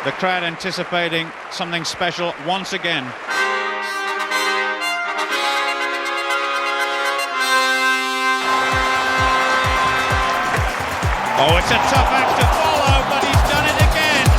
The crowd anticipating something special once again. Oh, it's a tough act to follow, but he's done it again.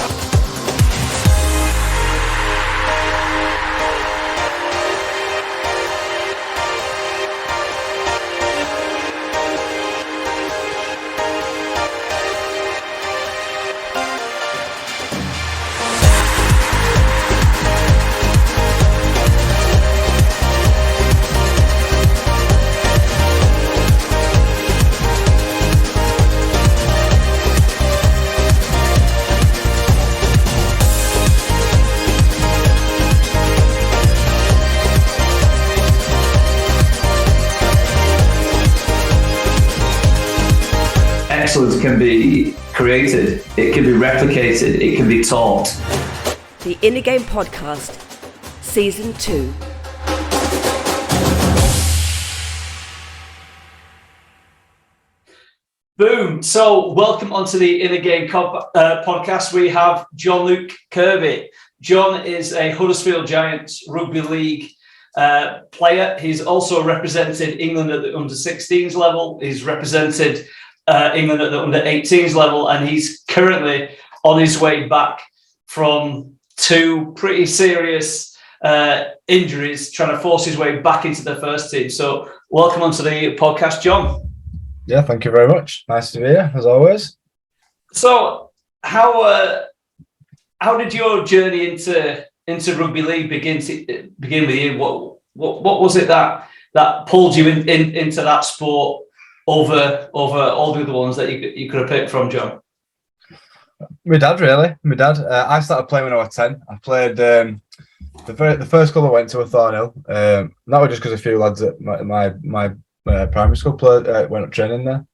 Excellence can be created, it can be replicated, it can be taught. The In the Game Podcast, Season 2. Boom! So, welcome onto the In the Game podcast. We have Jon-luke Kirby. John is a Huddersfield Giants Rugby League player. He's also represented England at the under-16s level. He's represented England at the under-18s level, and he's currently on his way back from two pretty serious injuries, trying to force his way back into the first team. So welcome onto the podcast, John. Yeah, thank you very much. Nice to be here, as always. So how did your journey into rugby league begin with you? What was it that pulled you into that sport over all the other ones that you could have picked from, John? My dad, really. My dad. I started playing when I was 10. I played the first club I went to was Thornhill. That was just because a few lads at my primary school went up training there.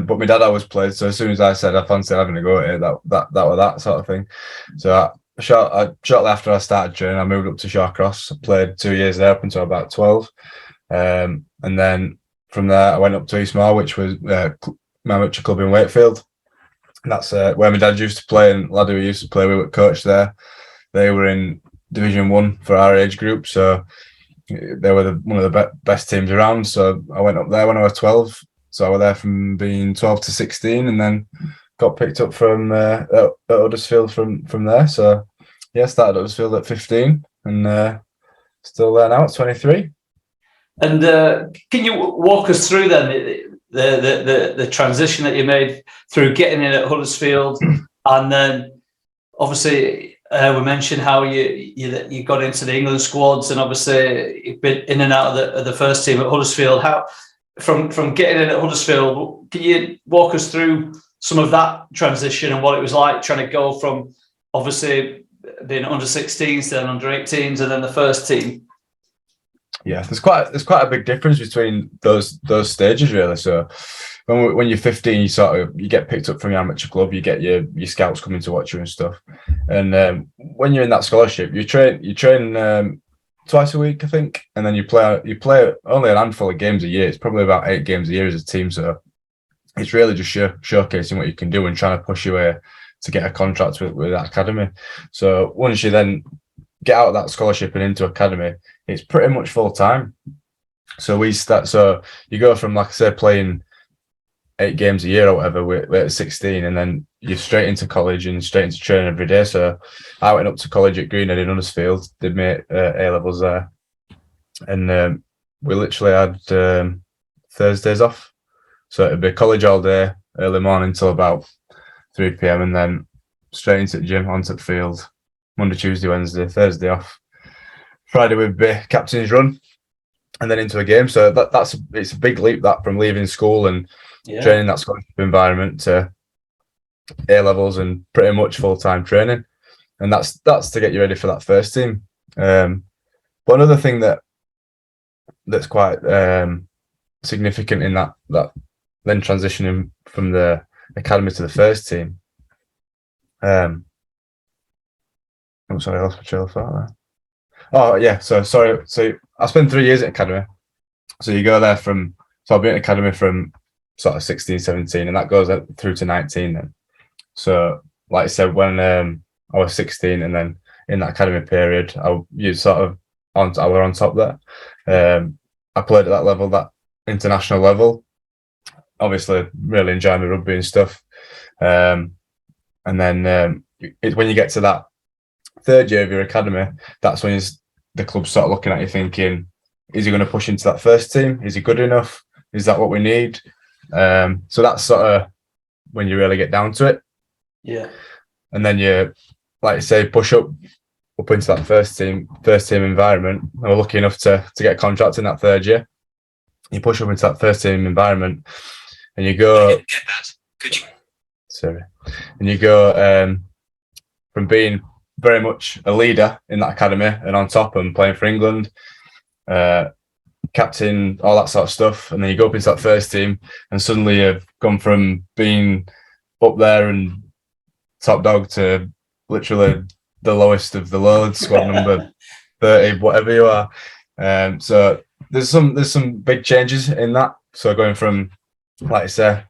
But my dad always played, so as soon as I said I fancied having a go at it, that was that sort of thing. So shortly after I started training, I moved up to Shawcross. I played 2 years there up until about 12, and then from there, I went up to Eastmore, which was my amateur club in Wakefield. And that's where my dad used to play, and the lad who he used to play with were coached there. They were in Division 1 for our age group, so they were one of the best teams around. So I went up there when I was 12. So I was there from being 12 to 16, and then got picked up from at Huddersfield from there. So yeah, started at Huddersfield at 15, and still there now at 23. And can you walk us through then the transition that you made through getting in at Huddersfield, and then obviously we mentioned how you got into the England squads, and obviously you've been in and out of the first team at Huddersfield. How from getting in at Huddersfield, can you walk us through some of that transition and what it was like trying to go from obviously being under 16s, then under 18s, and then the first team? Yeah, there's quite a big difference between those stages, really. So when you're 15, you get picked up from your amateur club, you get your scouts coming to watch you and stuff. And when you're in that scholarship, you train twice a week, I think, and then you play only a handful of games a year. It's probably about 8 games a year as a team. So it's really just showcasing what you can do and trying to push your way to get a contract with that academy. So once you then get out of that scholarship and into academy, it's pretty much full time. So you go from, like I said, playing 8 games a year or whatever, we're at 16, and then you're straight into college and straight into training every day. So I went up to college at Greenhead in Huddersfield, did my A-levels there, and we literally had Thursdays off. So it'd be college all day, early morning till about 3 p.m, and then straight into the gym, onto the field, Monday, Tuesday, Wednesday, Thursday off. Friday would be captain's run, and then into a game. So it's a big leap, that, from leaving school and training that scholarship environment to A-levels and pretty much full-time training. And that's to get you ready for that first team. But another thing that's quite significant in that then transitioning from the academy to the first team. I'm sorry, I lost my trail of thought there. Oh yeah, so sorry. So I spent 3 years at academy. So you go there so I've been at academy from sort of 16, 17, and that goes through to 19 then. So like I said, when I was 16, and then in that academy period, I were on top there. I played at that level, that international level. Obviously, really enjoying the rugby and stuff. And then when you get to that third year of your academy, that's when the club start looking at you thinking, is he going to push into that first team? Is he good enough? Is that what we need? So that's sort of when you really get down to it. Yeah. And then you, like you say, push up into that first team environment. And we're lucky enough to get a contract in that third year. You push up into that first team environment, and you go. Sorry, and you go from being very much a leader in that academy and on top and playing for England, captain, all that sort of stuff, and then you go up into that first team, and suddenly you've gone from being up there and top dog to literally the lowest of the low, squad number 30, whatever you are. So there's some big changes in that. So going from, like I say,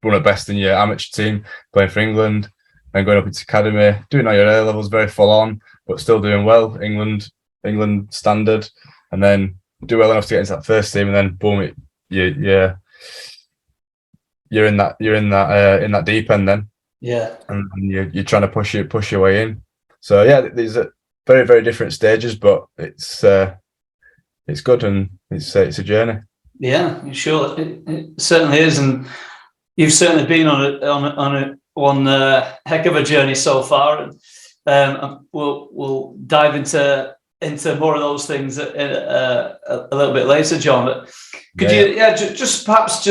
one of the best in your amateur team, playing for England, then going up into academy, doing all your A levels, very full on, but still doing well, England standard, and then do well enough to get into that first team, and then boom, you're in that deep end then. Yeah, and you're trying to push your way in. So yeah, these are very, very different stages, but it's good, and it's a journey. Yeah, sure, it certainly is, and you've certainly been on one heck of a journey so far. And we'll dive into more of those things a little bit later, John. But could you just perhaps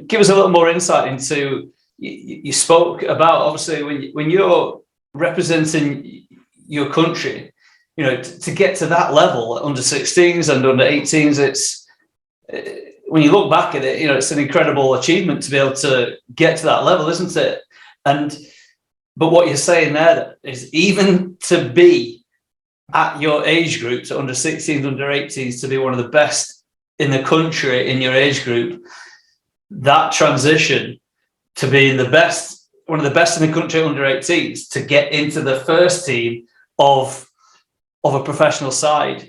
give us a little more insight into, you spoke about, obviously, when you're representing your country, to get to that level, under 16s and under 18s, it's, when you look back at it, it's an incredible achievement to be able to get to that level, isn't it? But what you're saying there is, even to be at your age groups, under 16s, under 18s, to be one of the best in the country in your age group, that transition to being one of the best in the country under 18s, to get into the first team of a professional side,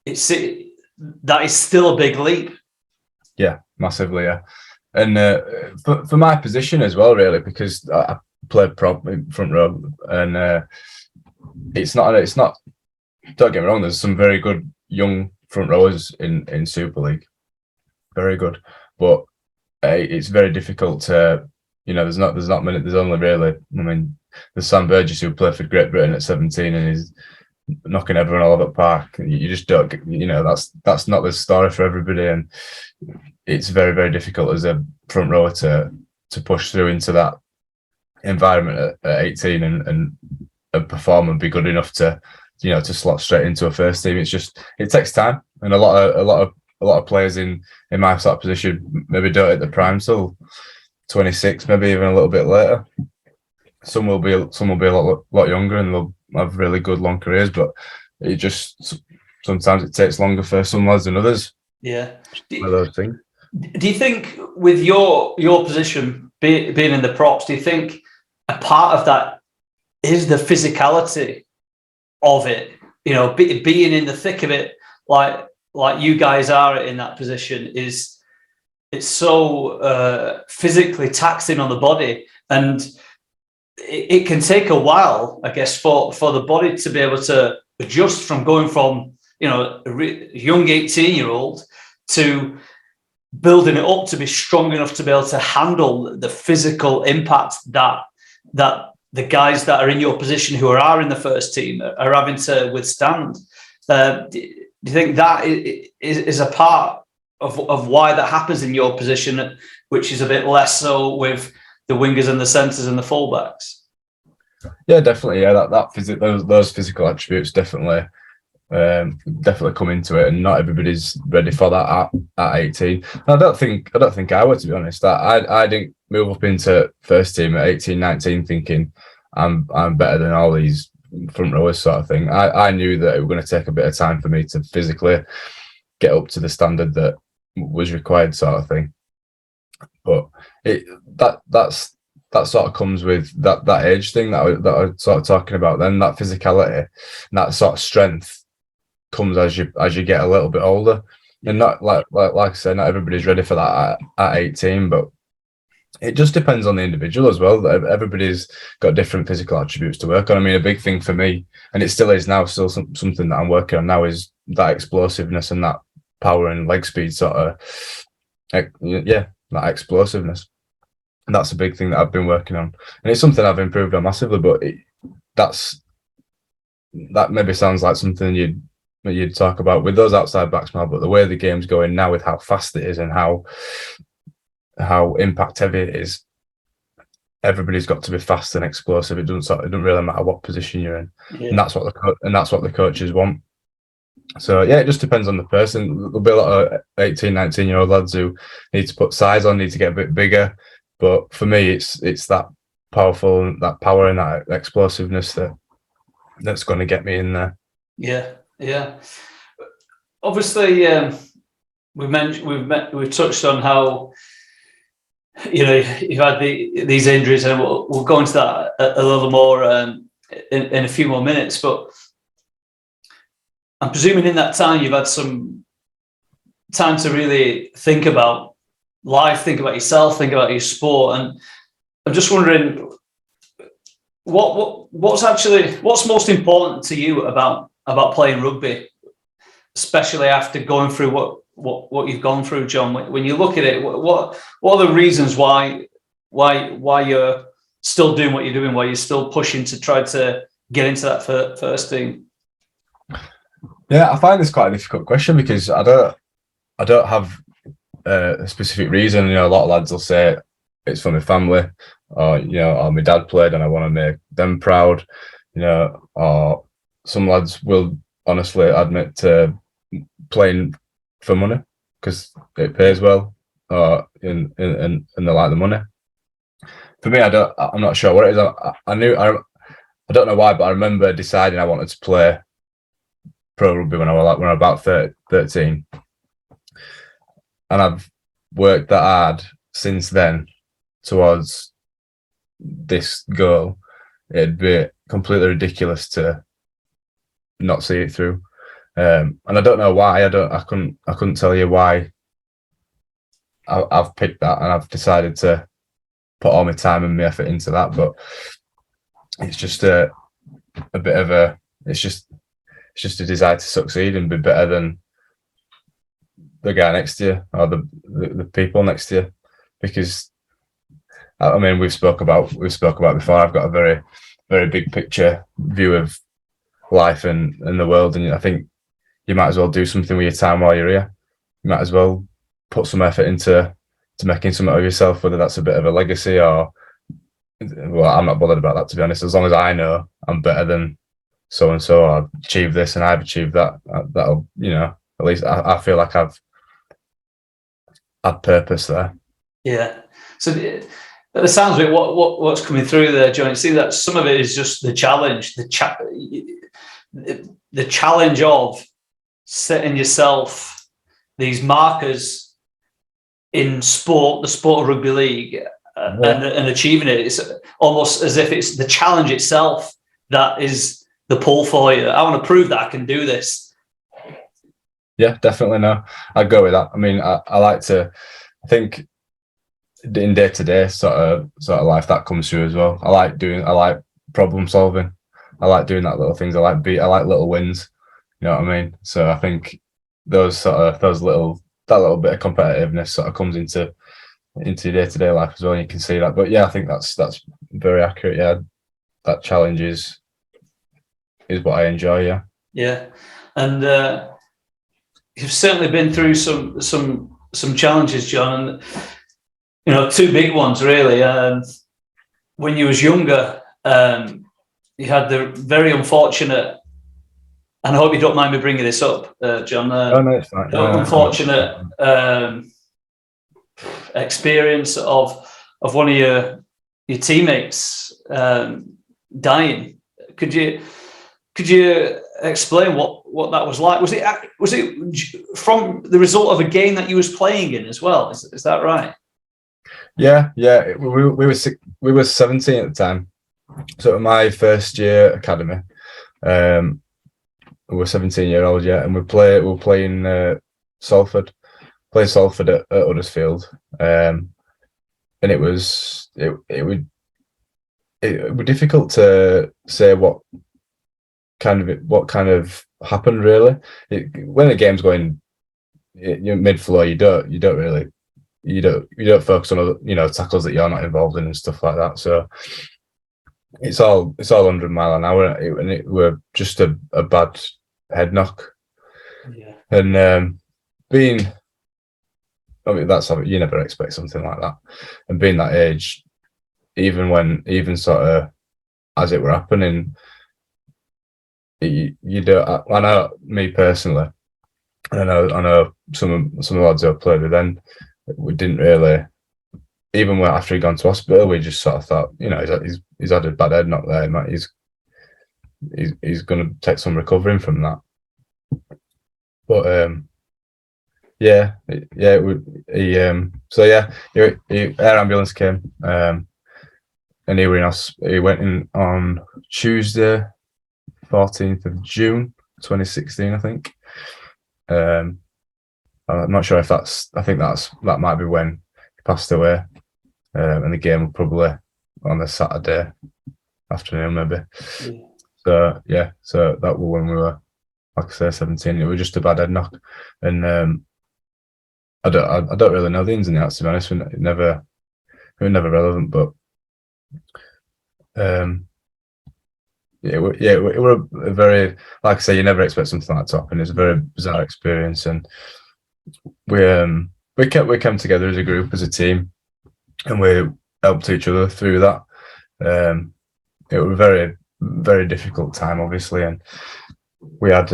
that is still a big leap. Yeah, massively, yeah. And for my position as well, really, because I played prop in front row, and it's not. Don't get me wrong. There's some very good young front rowers in Super League, very good, but it's very difficult to. There's not many. There's only really. There's Sam Burgess, who played for Great Britain at 17, and he's knocking everyone all over the park. You just don't. That's not the story for everybody, and it's very, very difficult as a front rower to push through into that environment at 18 and perform and be good enough to slot straight into a first team. It takes time, and a lot of players in my sort of position maybe don't hit the prime till 26, maybe even a little bit later. Some will be a lot younger, and they'll have really good long careers, but it just sometimes it takes longer for some lads than others. Yeah. One of those things. Do you think, with your position being in the props, do you think a part of that is the physicality of it? Being in the thick of it, like you guys are in that position, it's so physically taxing on the body, and it can take a while, I guess, for the body to be able to adjust from going from a young 18-year-old to building it up to be strong enough to be able to handle the physical impact that the guys that are in your position, who are in the first team, are having to withstand. Do you think that is a part of why that happens in your position, which is a bit less so with the wingers and the centres and the fullbacks? Yeah, definitely. Yeah, those physical attributes definitely come into it, and not everybody's ready for that at 18. I don't think I were, to be honest. I didn't move up into first team at 18, 19 thinking I'm better than all these front rowers, sort of thing. I knew that it was going to take a bit of time for me to physically get up to the standard that was required, sort of thing. But that's that sort of comes with that age thing that I was sort of talking about. Then that physicality and that sort of strength comes as you get a little bit older. And not like I said, not everybody's ready for that at 18, but it just depends on the individual as well. Everybody's got different physical attributes to work on. I mean, a big thing for me, and it still is now, still something that I'm working on now, is that explosiveness and that power and leg speed sort of, that explosiveness. And that's a big thing that I've been working on, and it's something I've improved on massively. But that maybe sounds like something you'd talk about with those outside backs now. But the way the game's going now, with how fast it is and how impact heavy it is, everybody's got to be fast and explosive. It doesn't really matter what position you're in, and that's what the coaches want. So yeah, it just depends on the person. There'll be a lot of 18, 19-year-old lads who need to put size on, need to get a bit bigger. But for me, it's that powerful, that power and that explosiveness that's going to get me in there. Yeah. Obviously, we've touched on how, you know, you've had these injuries, and we'll go into that a little more in a few more minutes. But I'm presuming in that time you've had some time to really think about life, think about yourself, think about your sport. And I'm just wondering, what's most important to you about playing rugby, especially after going through what you've gone through, John? When you look at it, what are the reasons why you're still doing what you're doing, why you're still pushing to try to get into that first team? Yeah, I find this quite a difficult question because I don't have a specific reason. You know, a lot of lads will say it's for my family, or my dad played and I want to make them proud. You know, or some lads will honestly admit to playing for money because it pays well, and they like the money. For me, I'm not sure what it is. I don't know why, but I remember deciding I wanted to play pro rugby when I was about 13, and I've worked that hard since then towards this goal. It'd be completely ridiculous to not see it through, and I don't know why. I couldn't tell you why I've picked that, and I've decided to put all my time and my effort into that. But it's just a bit of a it's just a desire to succeed and be better than the guy next to you or the people next to you. Because I mean, we've spoke about before. I've got a very, very big picture view of life and the world, and I think you might as well do something with your time while you're here. You might as well put some effort into making something of yourself, whether that's a bit of a legacy or, well, I'm not bothered about that, to be honest. As long as I know I'm better than so and so, I've achieved this and I've achieved that. That'll, at least I feel like I've had purpose there. Yeah. So the sounds of it, what's coming through there, John, you see that some of it is just the challenge, the challenge of setting yourself these markers in sport, the sport of rugby league, and achieving it. It's almost as if it's the challenge itself that is the pull for you. I want to prove that I can do this. Yeah, definitely. No, I'd go with that. I mean, I like to, I think in day-to-day sort of life that comes through as well. I like problem solving. I like doing that little things. I like little wins. You know what I mean? So I think that little bit of competitiveness sort of comes into your day-to-day life as well. And you can see that. But yeah, I think that's very accurate. Yeah, that challenge is what I enjoy. Yeah. Yeah, and you've certainly been through some challenges, John, and two big ones really. When you was younger, you had the very unfortunate, and I hope you don't mind me bringing this up, John. No, it's fine. Unfortunate experience of one of your teammates dying. Could you explain what that was like? Was it from the result of a game that you was playing in as well? Is that right? Yeah. We were 17 at the time. So my first year academy, we were 17-year-old, yeah, and we're playing Salford, at Huddersfield, and it was difficult to say what kind of happened really. When the game's going, you're mid-flow, you don't focus on other, tackles that you're not involved in and stuff like that. So it's all 100 mile an hour, and it were just a bad head knock. Yeah. And that's you never expect something like that. And being that age, even sort of as it were happening, you don't. I know me personally, and I know some of the lads who I played with then, we didn't really. Even after he'd gone to hospital, we just sort of thought, he's had a bad head knock there. He's going to take some recovering from that. But air ambulance came, and he went in on Tuesday, 14th of June, 2016, I think. I'm not sure if I think that might be when he passed away. And the game was probably on the Saturday afternoon, maybe. Yeah. So that was when we were, like I say, 17. It was just a bad head knock, and I don't really know the ins and outs, to be honest. It was never relevant, but it were a very, like I say, you never expect something like that to happen. It's a very bizarre experience, and we came together as a group, as a team, and we helped each other through that. It was a very, very difficult time, obviously, and we had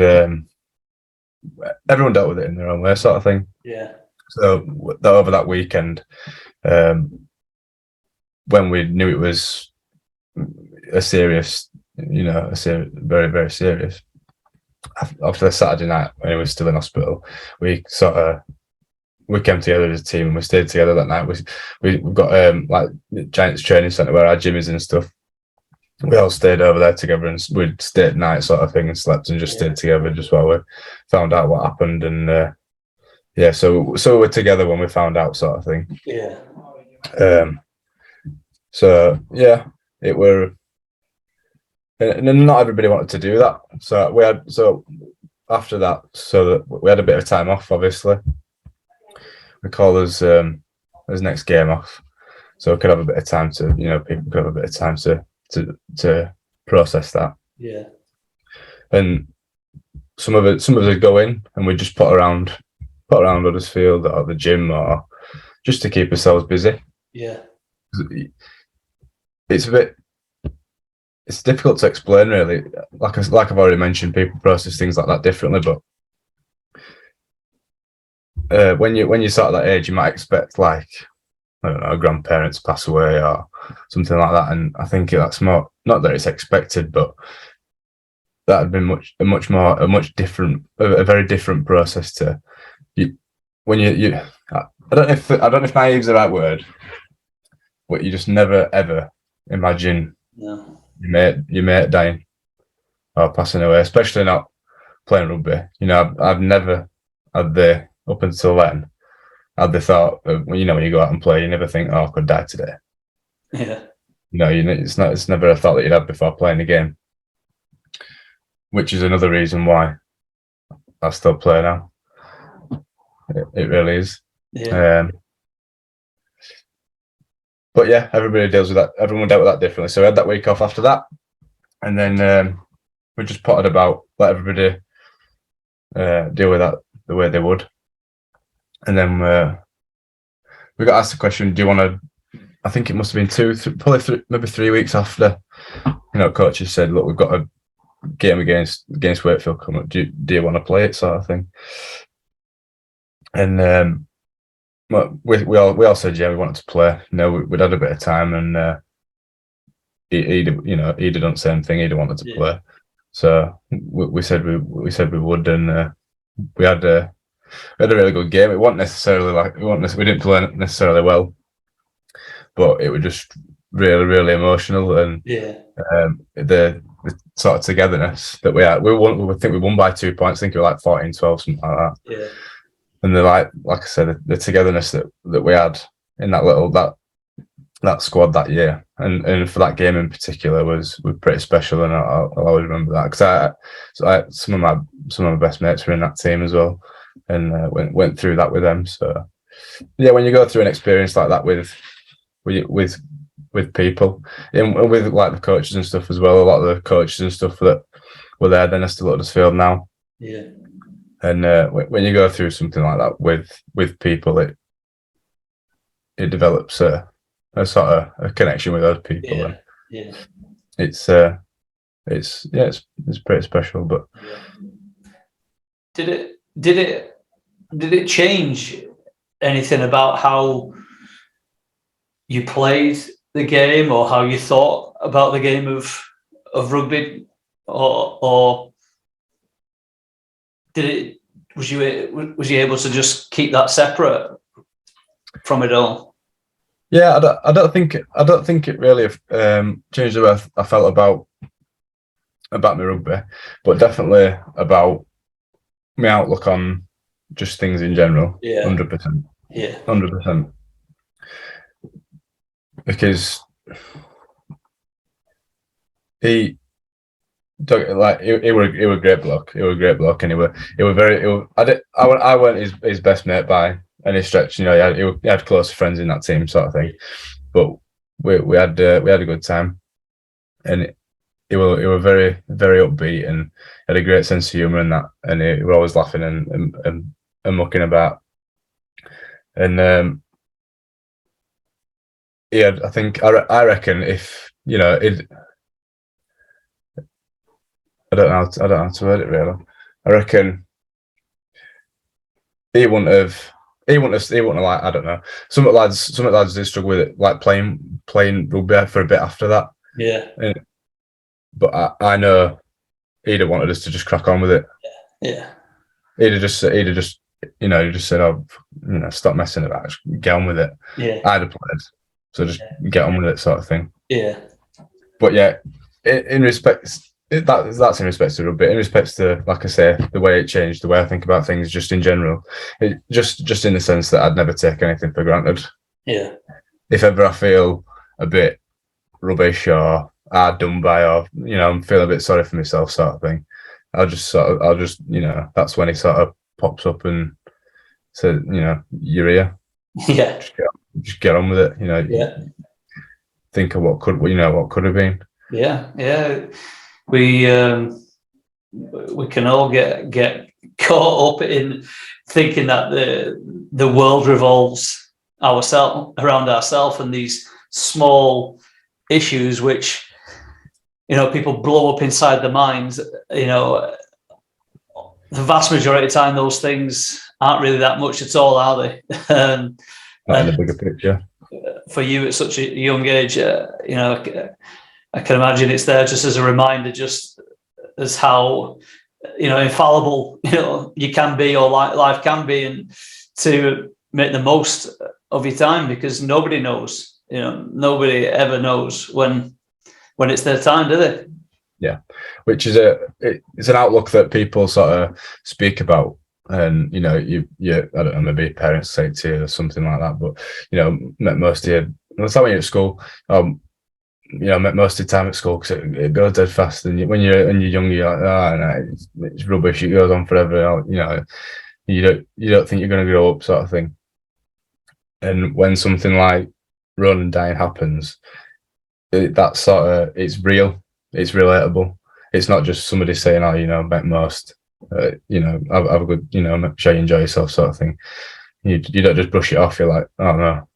everyone dealt with it in their own way, sort of thing. Yeah. So over that weekend, when we knew it was a serious, very, very serious. After the Saturday night, when he was still in hospital, we came together as a team, and we stayed together that night. We've got like Giants training centre where our gym is and stuff. We all stayed over there together, and we'd stay at night, sort of thing, and slept and just stayed together just while we found out what happened. And so we're together when we found out, sort of thing. Yeah. It were, and not everybody wanted to do that. So after that, we had a bit of time off, obviously. We call us next game off, so we could have a bit of time to, people could have a bit of time to process that. Yeah. And some of us would go in, and we just put around Huddersfield or the gym, or just to keep ourselves busy. Yeah. It's difficult to explain, really. Like I've already mentioned, people process things like that differently, but when you're sort of that age, you might expect, like, I don't know, grandparents pass away or something like that, and I think that's more, not that it's expected, but that had been a very different process to you when you. I don't know if naive is the right word, but you just never ever imagine your mate dying or passing away, especially not playing rugby. I've never had up until then, had the thought of, when you go out and play, you never think, I could die today. Yeah. It's never a thought that you'd had before playing the game, which is another reason why I still play now. It really is. Yeah. But yeah, everybody deals with that. Everyone dealt with that differently. So we had that week off after that, and then we just potted about, let everybody deal with that the way they would. And then we got asked the question, do you want to, I think it must have been maybe 3 weeks after, coaches said, look, we've got a game against Wakefield coming up. Do you want to play it, sort of thing? And we all said, yeah, we wanted to play. We'd had a bit of time, and he'd done the same thing. He'd wanted to play. So we said we would, and we had a really good game. It wasn't necessarily we didn't play necessarily well, but it was just really, really emotional, and the sort of togetherness that we had. I think we won by 2 points. I think it was like 14-12, something like that. Yeah. And the like I said, the togetherness that we had in that squad that year, and for that game in particular was pretty special, and I'll always remember that, because some of my best mates were in that team as well, and went through that with them. So yeah, when you go through an experience like that with people, and with like the coaches and stuff as well, a lot of the coaches and stuff that were there then are still at Huddersfield now. Yeah. And when you go through something like that with people, it develops a sort of a connection with those people. Yeah. And Yeah. it's pretty special. But did it change anything about how you played the game, or how you thought about the game of rugby, or was you able to just keep that separate from it all? Yeah, I don't think it really changed the way I felt about my rugby, but definitely about my outlook on just things in general. Yeah, 100%. Yeah, 100%. Because he were a great bloke. He were a great bloke, and I weren't his best mate by any stretch. You know, he had close friends in that team, sort of thing. But we had a good time, and he were very, very upbeat, and had a great sense of humour and that, and he were always laughing and mucking about. And I reckon if, you know, I don't know how to word it really. I reckon he wouldn't have like, I don't know. Some of the lads did struggle with it, like playing rugby for a bit after that. Yeah. But I know he'd have wanted us to just crack on with it. Yeah. He'd have just said, "Oh, you know, stop messing about, just get on with it." Yeah. I'd have played, so just get on with it, sort of thing. Yeah. But yeah, in respect. That's in respect to rugby. In respect to, like I say, the way it changed, the way I think about things, just in general, just in the sense that I'd never take anything for granted. Yeah. If ever I feel a bit rubbish or hard done by, or, you know, I'm feeling a bit sorry for myself, sort of thing, I'll just you know, that's when he sort of pops up and says, you know, you're here. Yeah. Just get on with it. You know. Yeah. Think of what could have been. Yeah. Yeah. We can all get caught up in thinking that the world revolves around ourselves, and these small issues which, you know, people blow up inside their minds. You know, the vast majority of the time those things aren't really that much at all, are they? Not in the bigger picture. For you at such a young age, you know, I can imagine it's there just as a reminder, just as how, you know, infallible, you know, you can be, or life can be, and to make the most of your time, because nobody knows, you know, nobody ever knows when it's their time, do they? Yeah, which is it's an outlook that people sort of speak about, and, you know, you I don't know, maybe parents say it to you or something like that, but, you know, met most of you. That's how when you're at school. You know, most of the time at school, because it goes dead fast, and when you're young, you're like, oh no, it's rubbish. It goes on forever. You know, you don't think you're going to grow up, sort of thing. And when something like run and dying happens, it's real. It's relatable. It's not just somebody saying, oh, you know, met most. You know, have a good, you know, make sure you enjoy yourself, sort of thing. You don't just brush it off. You're like, oh no,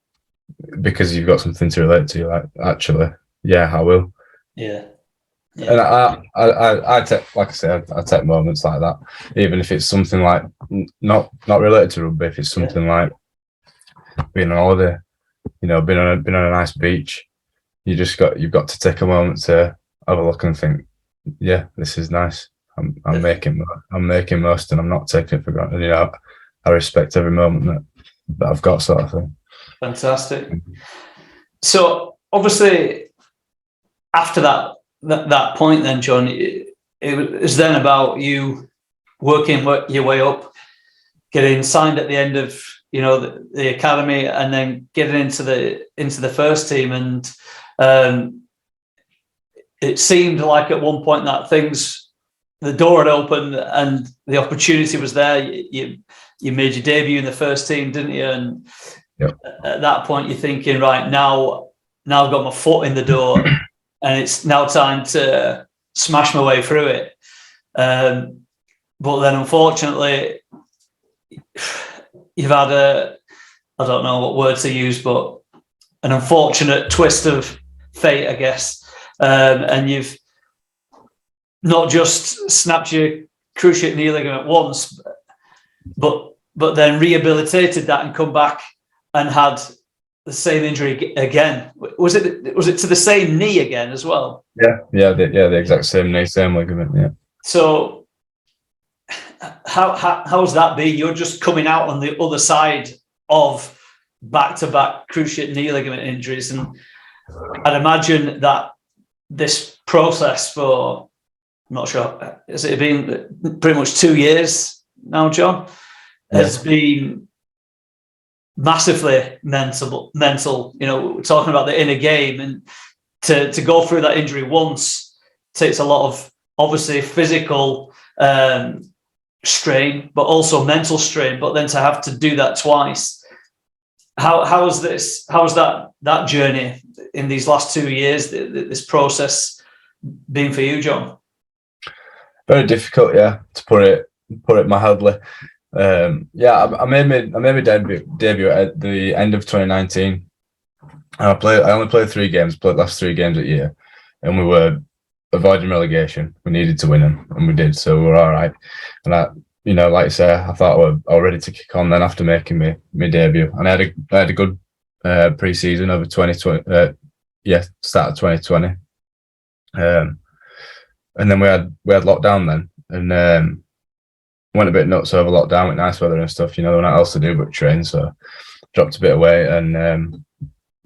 because you've got something to relate to. You're like, actually. Yeah, I will. Yeah. And I take, like I said, I take moments like that, even if it's something like not related to rugby. If it's something like being on holiday, you know, being on a nice beach, you've got to take a moment to have a look and think, yeah, this is nice. I'm making most, and I'm not taking it for granted. You know, I respect every moment that I've got, sort of thing. Fantastic. So obviously, after that point, then John, it was then about you working your way up, getting signed at the end of the academy, and then getting into the first team. And it seemed like at one point that the door had opened and the opportunity was there. You made your debut in the first team, didn't you? And yep. At that point, you're thinking, right, now I've got my foot in the door, and it's now time to smash my way through it. But then, unfortunately, you've had I don't know what word to use, but an unfortunate twist of fate, I guess. And you've not just snapped your cruciate knee ligament once, but then rehabilitated that and come back and had the same injury again. Was it to the same knee again as well? The exact same knee, same ligament. Yeah. So how's that been? You're just coming out on the other side of back-to-back cruciate knee ligament injuries, and I'd imagine that this process for, I'm not sure, has it been pretty much 2 years now, John? Has been massively mental. We're talking about the inner game, and to go through that injury once takes a lot of obviously physical strain, but also mental strain. But then to have to do that twice, how was that journey in these last 2 years? This process been for you, John? Very difficult, to put it mildly. I made my debut at the end of 2019. I only played 3 games, played the last 3 games that year, and we were avoiding relegation. We needed to win them, and we did, so we were all right. And like I say, I thought I was ready to kick on then after making my debut, and I had a good pre-season over 2020. Start of 2020, and then we had lockdown then, and went a bit nuts over lockdown with nice weather and stuff. There was nothing else to do but train, so dropped a bit away and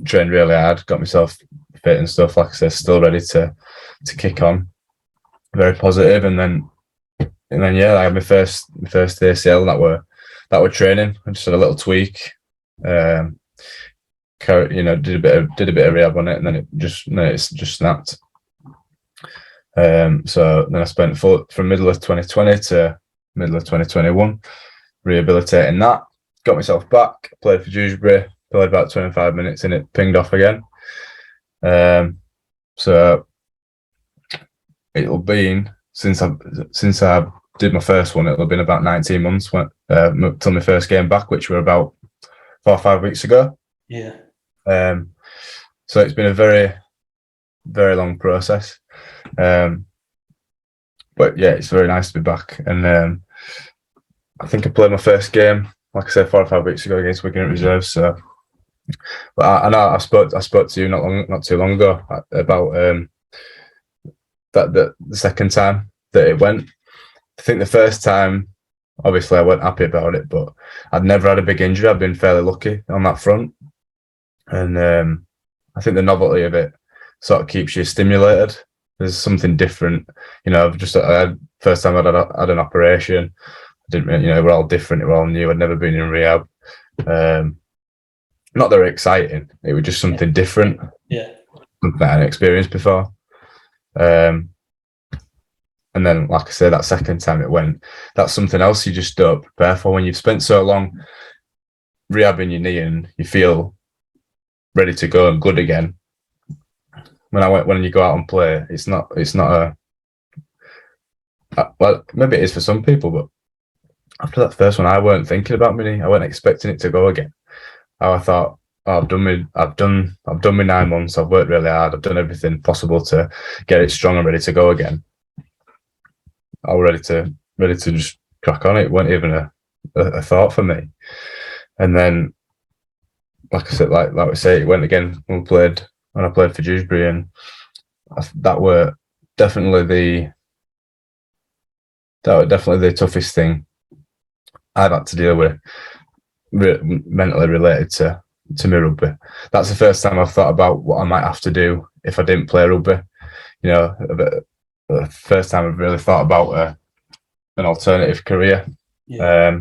trained really hard, got myself fit and stuff. Like I said, still ready to kick on. Very positive, and then I had my first ACL that were training. I just had a little tweak. Did a bit of rehab on it, and then it just snapped. So then I spent from middle of 2020 to middle of 2021 rehabilitating that. Got myself back, played for Dewsbury, played about 25 minutes and it pinged off again. So it'll been since I did my first one, it'll have been about 19 months till my first game back, which were about 4 or 5 weeks ago. Yeah. So it's been a very, very long process. But yeah, it's very nice to be back. And I think I played my first game, like I said, 4 or 5 weeks ago against Wigan at reserves. So, but I know I spoke to you not too long ago about the second time that it went. I think the first time, obviously, I wasn't happy about it, but I'd never had a big injury. I've been fairly lucky on that front, and I think the novelty of it sort of keeps you stimulated. There's something different, first time I'd had an operation. I didn't, we're all different. We're all new. I'd never been in rehab. Not that exciting. It was just something different. Yeah, something I hadn't experienced before. And then, like I said, that second time it went, that's something else you just don't prepare for when you've spent so long rehabbing your knee and you feel ready to go and good again. When you go out and play, it's not well, maybe it is for some people, but after that first one, I weren't thinking about my knee. I weren't expecting it to go again. I thought, I've done my 9 months. I've worked really hard. I've done everything possible to get it strong and ready to go again. I was ready to just crack on. It wasn't even a thought for me. And then, like I said, like we say, it went again when I played for Dewsbury, and that were definitely the toughest thing I've had to deal with, mentally related to to me rugby. That's the first time I've thought about what I might have to do if I didn't play rugby. You know, the first time I've really thought about an alternative career. Yeah.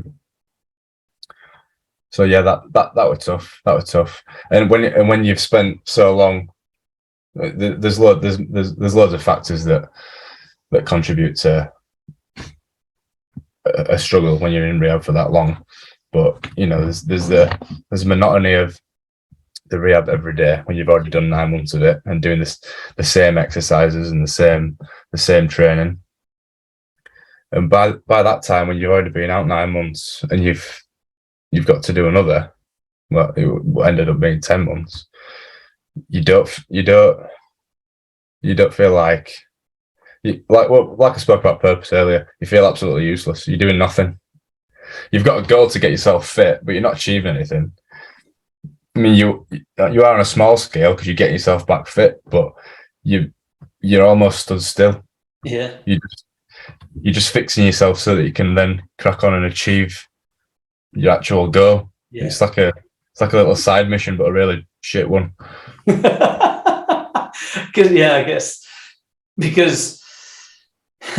So yeah, that was tough. That was tough. And when you've spent so long, there's loads of factors that contribute to a struggle when you're in rehab for that long. But you know, there's monotony of the rehab every day when you've already done 9 months of it and doing the same exercises and the same training. And by that time, when you've already been out 9 months and you've got to do another, well, it ended up being 10 months. You don't feel like I spoke about purpose earlier. You feel absolutely useless. You're doing nothing. You've got a goal to get yourself fit, but you're not achieving anything. I mean, you are on a small scale because you're getting yourself back fit, but you're almost stood still. Yeah. You're just fixing yourself so that you can then crack on and achieve your actual goal. Yeah. It's like a little side mission, but a really shit one. I guess because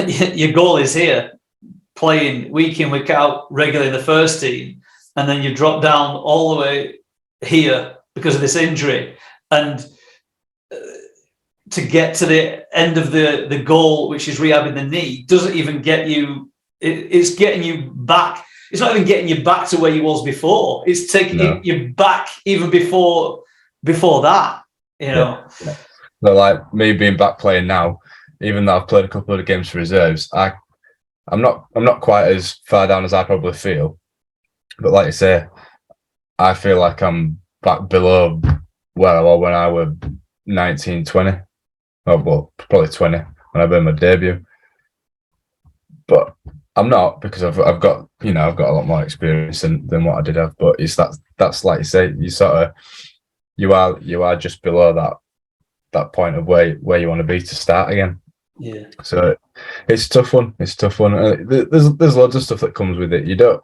your goal is here, playing week in, week out, regularly in the first team, and then you drop down all the way here because of this injury, and to get to the end of the goal, which is rehabbing the knee, doesn't even get you. It's getting you back. It's not even getting you back to where you was before. It's taking you back even before that. You know. Yeah. So like me being back playing now, even though I've played a couple of games for reserves, I'm not quite as far down as I probably feel. But like you say, I feel like I'm back below where I was when I was 19, 20. Oh, well, probably 20 when I made my debut. But I'm not, because I've got a lot more experience than what I did have. But it's that's like you say, you are just below that point of where you want to be to start again. Yeah. So it's a tough one. It's a tough one. There's loads of stuff that comes with it. You don't,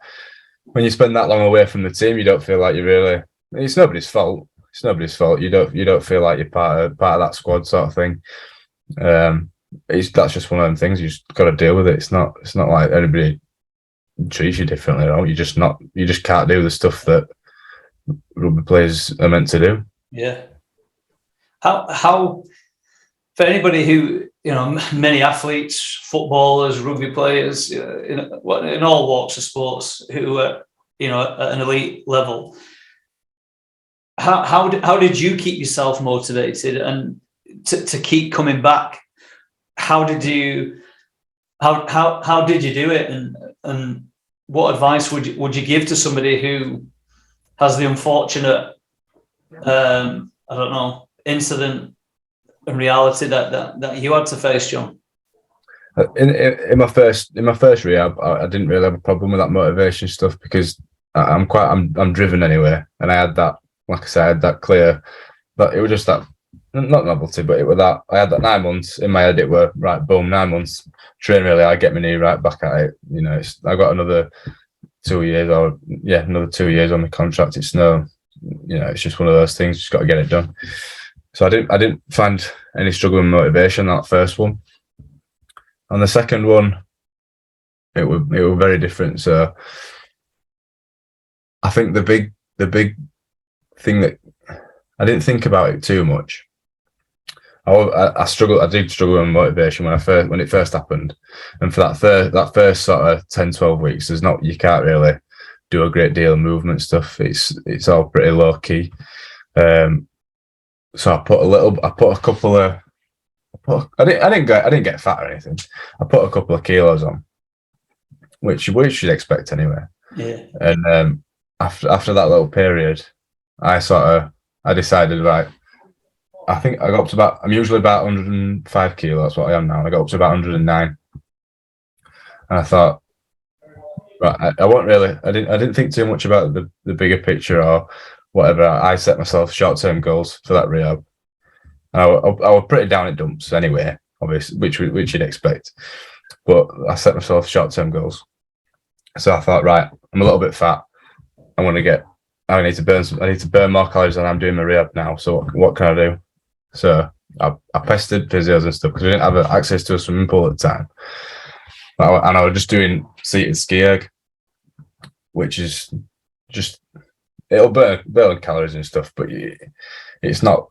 when you spend that long away from the team, you don't feel like you really. It's nobody's fault. It's nobody's fault. You don't feel like you're part of that squad sort of thing. That's just one of them things. You just got to deal with it. It's not like anybody treats you differently. You just can't do the stuff that rugby players are meant to do. Yeah. How for anybody who, many athletes, footballers, rugby players, in all walks of sports who are, at an elite level, how did you keep yourself motivated and to keep coming back? How did you do it, and what advice would you give to somebody who has the unfortunate incident and reality that you had to face, John? In my first rehab, I didn't really have a problem with that motivation stuff because I'm driven anyway, and I had that. Like I said, I had that clear. But it was just that, not novelty, but it was that I had that 9 months in my head. It were right, boom, 9 months. Train really, I get my knee right back at it. I got another 2 years, another 2 years on the contract. It's it's just one of those things. Just got to get it done. So I didn't find any struggle with motivation on that first one. On the second one, it was very different. So I think the big thing that I didn't think about it too much. I did struggle with motivation when it first happened, and for that first sort of 10-12 weeks, you can't really do a great deal of movement stuff. It's all pretty low key. So I didn't get fat or anything. I put a couple of kilos on, which you'd expect anyway. Yeah. And after that little period, I decided, right, I think I got up to I'm usually about 105 kilos. That's what I am now. I got up to about 109. And I thought, right, I didn't think too much about the bigger picture or whatever. I set myself short-term goals for that rehab. And I was pretty down at dumps anyway, obviously, which you'd expect. But I set myself short-term goals. So I thought, right, I'm a little bit fat. I want to get I need to burn more calories than I'm doing my rehab now. So what can I do? So I pestered physios and stuff because we didn't have access to a swimming pool at the time. And I was just doing seated ski erg, which is just, it'll burn calories and stuff, but it's not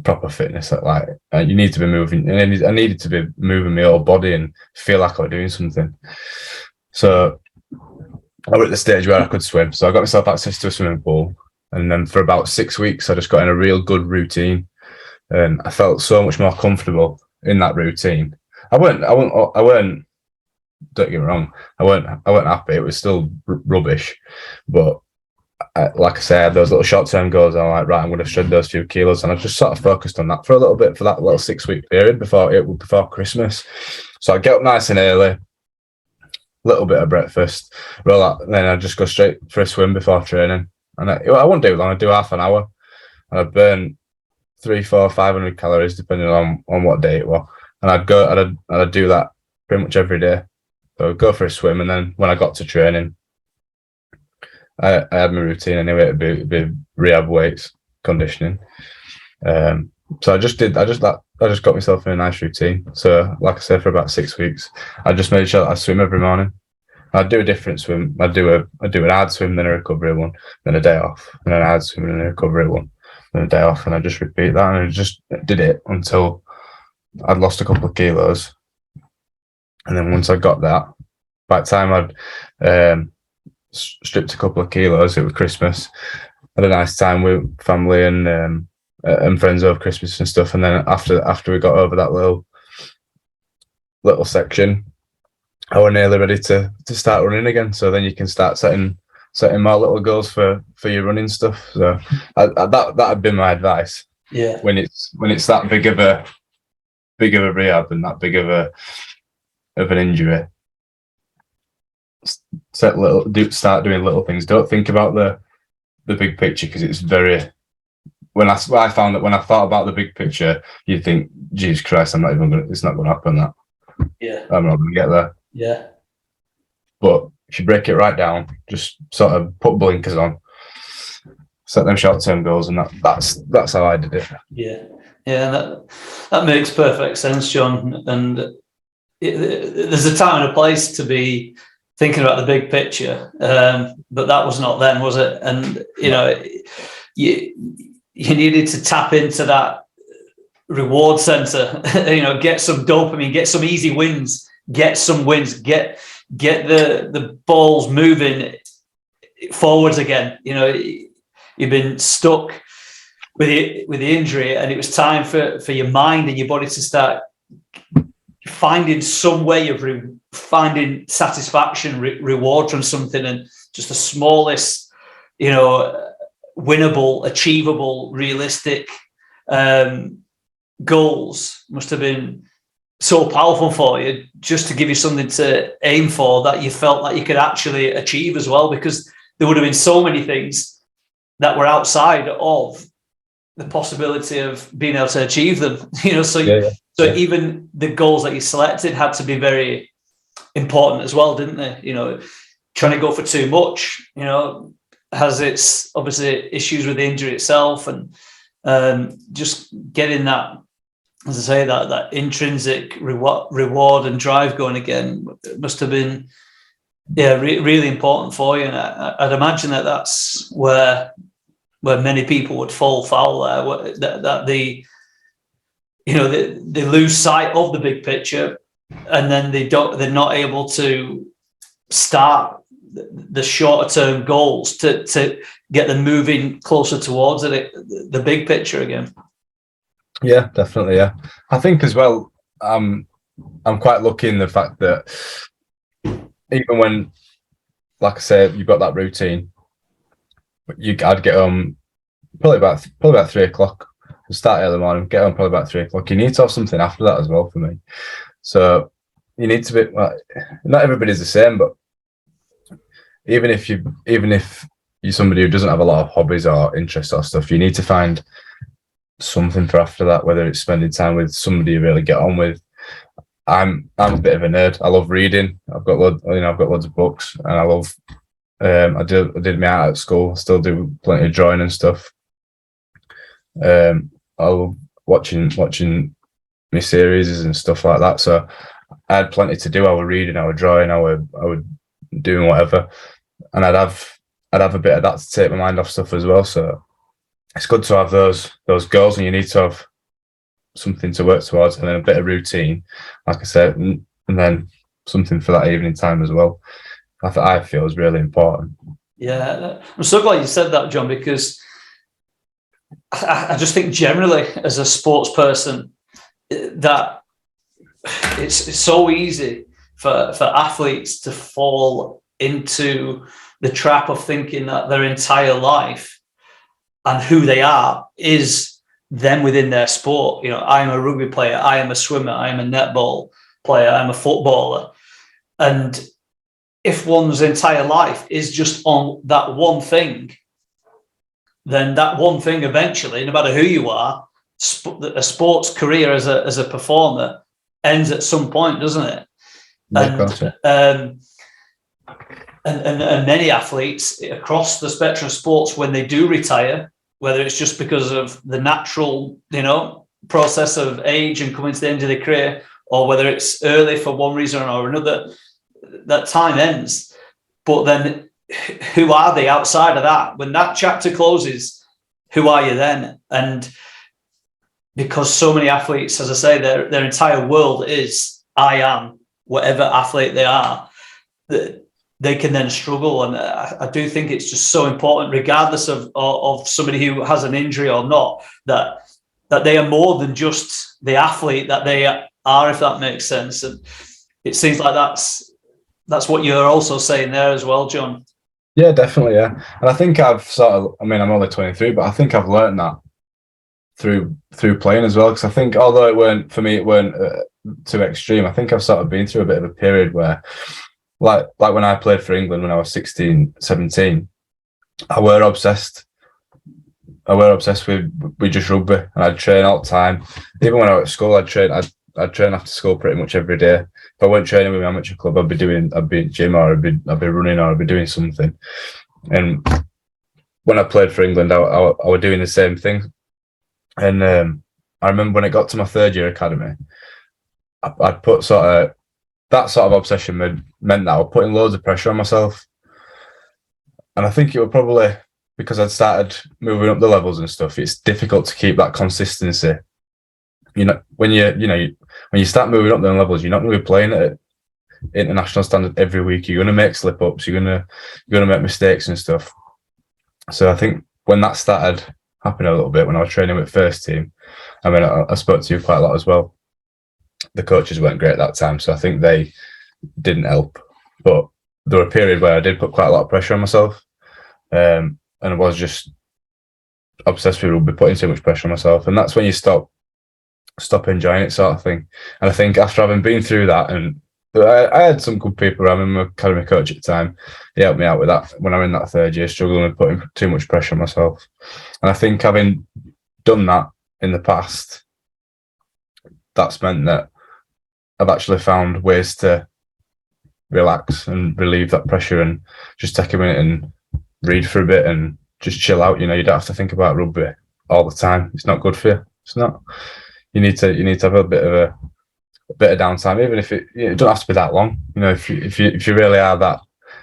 proper fitness. You need to be moving. And I needed to be moving my whole body and feel like I was doing something. So I was at the stage where I could swim. So I got myself access to a swimming pool. And then for about 6 weeks, I just got in a real good routine. And I felt so much more comfortable in that routine. I weren't, don't get me wrong, I weren't happy. It was still rubbish. But like I said, those little short-term goals, I'm like, right, I'm going to shred those few kilos. And I just sort of focused on that for a little bit for that little 6-week period before Christmas. So I get up nice and early, little bit of breakfast, roll out, and then I just go straight for a swim before training. And I won't do long, I do half an hour. And I'd burn 300, 400, 500 calories depending on what day it was. And I'd do that pretty much every day. So I'd go for a swim, and then when I got to training, I had my routine anyway. It'd be rehab weights, conditioning. So I just got myself in a nice routine. So like I said, for about 6 weeks, I just made sure that I swim every morning. I'd do a different swim. I'd do an hard swim, then a recovery one, then a day off, and then a hard swim, and then a recovery one, then a day off, and I just repeat that. And I just did it until I'd lost a couple of kilos. And then once I got that, by the time I'd stripped a couple of kilos, it was Christmas. Had a nice time with family and friends over Christmas and stuff. And then after we got over that little section, I was nearly ready to start running again. So then you can start setting more little goals for your running stuff. So that had been my advice. Yeah. When it's that big of a rehab and that big of an injury, start doing little things. Don't think about the big picture, because it's very. I found that when I thought about the big picture, you think, Jesus Christ, it's not going to happen. That. Yeah. I'm not going to get there. Yeah. But if you break it right down, just sort of put blinkers on, set them short-term goals, and that's how I did it. Yeah. Yeah, that makes perfect sense, John. And there's a time and a place to be thinking about the big picture, but that was not then, was it? And you needed to tap into that reward center. Get some dopamine, get some easy wins, get some wins, get the balls moving forwards again. You've been stuck with the injury, and it was time for your mind and your body to start finding some way of finding satisfaction, reward from something. And just the smallest, winnable, achievable, realistic goals must have been so powerful for you, just to give you something to aim for that you felt like you could actually achieve as well, because there would have been so many things that were outside of the possibility of being able to achieve them. So even the goals that you selected had to be very important as well, didn't they? Trying to go for too much, has its obviously issues with the injury itself, and just getting that, as I say, that intrinsic reward and drive going again must have been, really important for you. And I'd imagine that's where many people would fall foul there, that they lose sight of the big picture, and then they're not able to start the shorter term goals to get them moving closer towards the big picture again. Yeah, definitely. Yeah, I think as well, I'm quite lucky in the fact that even when, like I said, you've got that routine, I'd get home probably about 3:00. Start early morning, get home probably about 3:00. You need to have something after that as well for me. So you need to be. Well, not everybody's the same, but even if you're somebody who doesn't have a lot of hobbies or interests or stuff, you need to find something for after that. Whether it's spending time with somebody you really get on with. I'm a bit of a nerd. I love reading. I've got loads of books, and I love I did my art at school. Still do plenty of drawing and stuff. I love watching my series and stuff like that. So I had plenty to do. I was reading, I was drawing, I was doing whatever, and I'd have a bit of that to take my mind off stuff as well. So it's good to have those goals, and you need to have something to work towards, and then a bit of routine, like I said, and then something for that evening time as well. I feel is really important. Yeah, I'm so glad you said that, John, because I just think generally as a sports person that it's so easy for athletes to fall into the trap of thinking that their entire life and who they are is them within their sport. You know, I am a rugby player, I am a swimmer, I am a netball player, I'm a footballer. And if one's entire life is just on that one thing, then that one thing eventually, no matter who you are, a sports career as a performer ends at some point, doesn't it? Yeah, and many athletes across the spectrum of sports, when they do retire, whether it's just because of the natural, process of age and coming to the end of their career, or whether it's early for one reason or another, that time ends. But then who are they outside of that? When that chapter closes, who are you then? And because so many athletes, as I say, their entire world is I am whatever athlete they are, that they can then struggle. And I do think it's just so important, regardless of somebody who has an injury or not, that they are more than just the athlete that they are, if that makes sense. And it seems like that's what you're also saying there as well, John. Yeah, definitely. Yeah. And I think I'm only 23, but I think I've learned that through playing as well. Because I think, although it weren't too extreme, I think I've sort of been through a bit of a period where, like when I played for England when I was 16, 17, I were obsessed with just rugby, and I'd train all the time. Even when I was at school, I'd train after school pretty much every day. If I weren't training with my amateur club, I'd be at gym, or I'd be running, or I'd be doing something. And when I played for England, I was doing the same thing. And I remember when it got to my third year academy, I'd put that sort of obsession meant that I was putting loads of pressure on myself. And I think it was probably because I'd started moving up the levels and stuff. It's difficult to keep that consistency. When you start moving up the levels, you're not going to be playing at international standard every week. You're going to make slip ups. You're going to make mistakes and stuff. So I think when that started happening a little bit, when I was training with first team, I spoke to you quite a lot as well. The coaches weren't great at that time, so I think they didn't help. But there were a period where I did put quite a lot of pressure on myself, and I was just obsessed with rugby, putting too much pressure on myself, and that's when you stop enjoying it, sort of thing. And I think after having been through that, and I had some good people. I remember my academy coach at the time. He helped me out with that when I was in that third year, struggling with putting too much pressure on myself. And I think having done that in the past, that's meant that I've actually found ways to relax and relieve that pressure, and just take a minute and read for a bit and just chill out. You don't have to think about rugby all the time. It's not good for you. It's not. You need to have a bit of downtime, even if it don't have to be that long. If you really are that,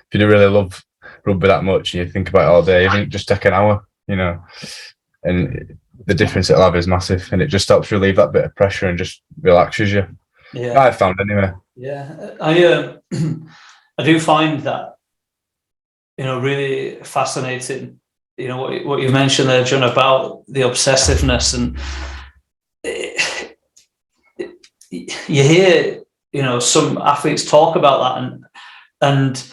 if you really love rugby that much and you think about it all day, even just take an hour. And the difference it'll have is massive, and it just helps relieve that bit of pressure and just relaxes you. Yeah, I found anyway. Yeah, I do find that really fascinating. What you mentioned there, John, about the obsessiveness, and you hear some athletes talk about that, and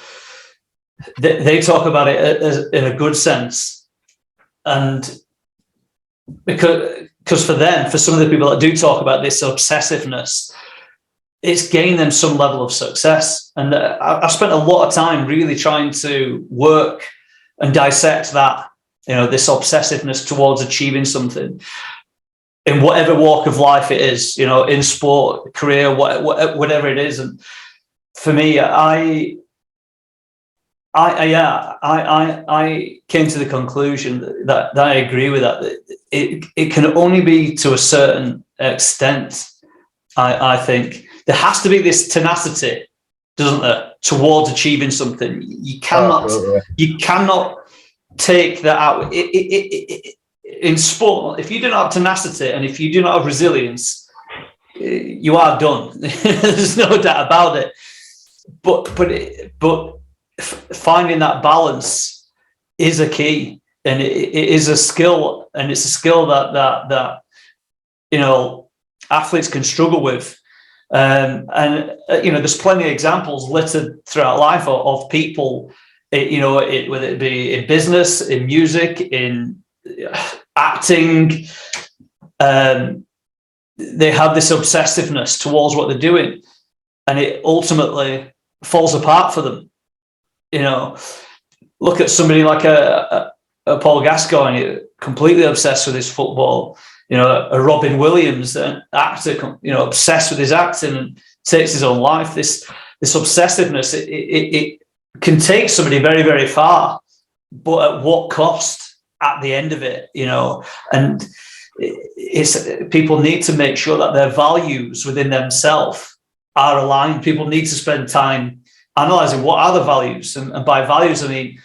they talk about it as, in a good sense, and because for them, for some of the people that do talk about this obsessiveness, it's gained them some level of success. And I've spent a lot of time really trying to work and dissect that, this obsessiveness towards achieving something in whatever walk of life it is, in sport, career, whatever it is. And for me, I came to the conclusion that I agree with that. It can only be to a certain extent. I think there has to be this tenacity, doesn't there, towards achieving something. You cannot take that out. In sport, if you do not have tenacity and if you do not have resilience, you are done. There's no doubt about it. But finding that balance is a key, and it is a skill, and it's a skill that athletes can struggle with. There's plenty of examples littered throughout life of people, whether it be in business, in music, in acting, they have this obsessiveness towards what they're doing, and it ultimately falls apart for them. Look at somebody like a Paul Gascoigne, completely obsessed with his football. A Robin Williams, an actor, obsessed with his acting and takes his own life. This obsessiveness, it can take somebody very, very far, but at what cost at the end of it, and people need to make sure that their values within themselves are aligned. People need to spend time analyzing what are the values, and by values I mean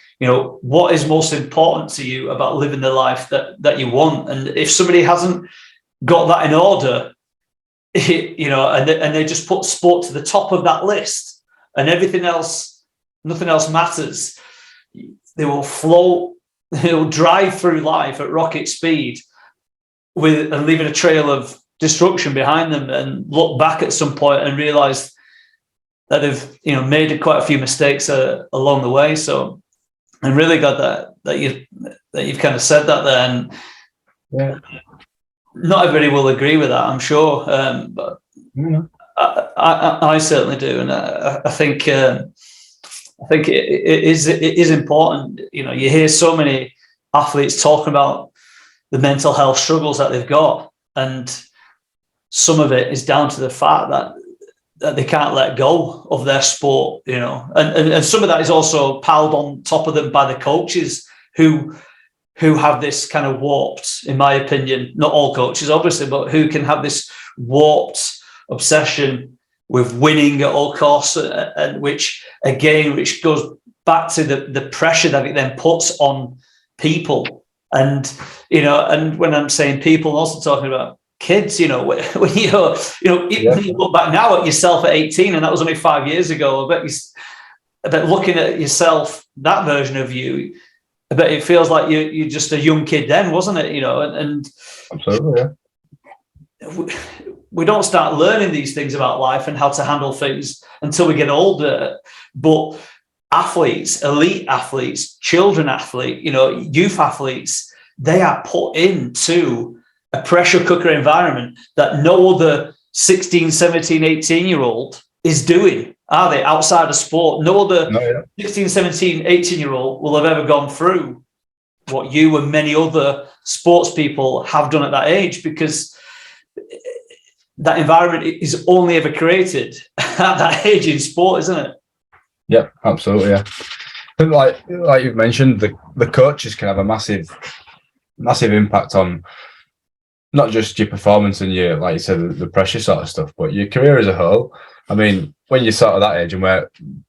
what is most important to you about living the life that you want. And if somebody hasn't got that in order, and they just put sport to the top of that list and everything else, nothing else matters, they will float, they'll drive through life at rocket speed and leaving a trail of destruction behind them, and look back at some point and realize that they've made quite a few mistakes along the way. So I'm really glad that you've kind of said that there, and not everybody will agree with that, I'm sure, but I certainly do, and I think it is important. You hear so many athletes talking about the mental health struggles that they've got, and some of it is down to the fact that they can't let go of their sport, and some of that is also piled on top of them by the coaches who have this kind of warped, in my opinion, not all coaches obviously, but who can have this warped obsession with winning at all costs, and which goes back to the pressure that it then puts on people. And and when I'm saying people, I'm also talking about kids. When you look back now at yourself at 18, and that was only 5 years ago, I bet looking at yourself, that version of you, I bet it feels like you're just a young kid then, wasn't it? And absolutely, yeah. We don't start learning these things about life and how to handle things until we get older. But athletes, elite athletes, children athletes, youth athletes, they are put into a pressure cooker environment that no other 16, 17, 18-year-old is doing, are they, outside of sport? No other 16, 17, 18-year-old will have ever gone through what you and many other sports people have done at that age, because that environment is only ever created at that age in sport, isn't it? Yeah, absolutely, yeah. And like you've mentioned, the coaches can have a massive impact on not just your performance and your, like you said, the pressure sort of stuff, but your career as a whole. I mean, when you're sort of that age, and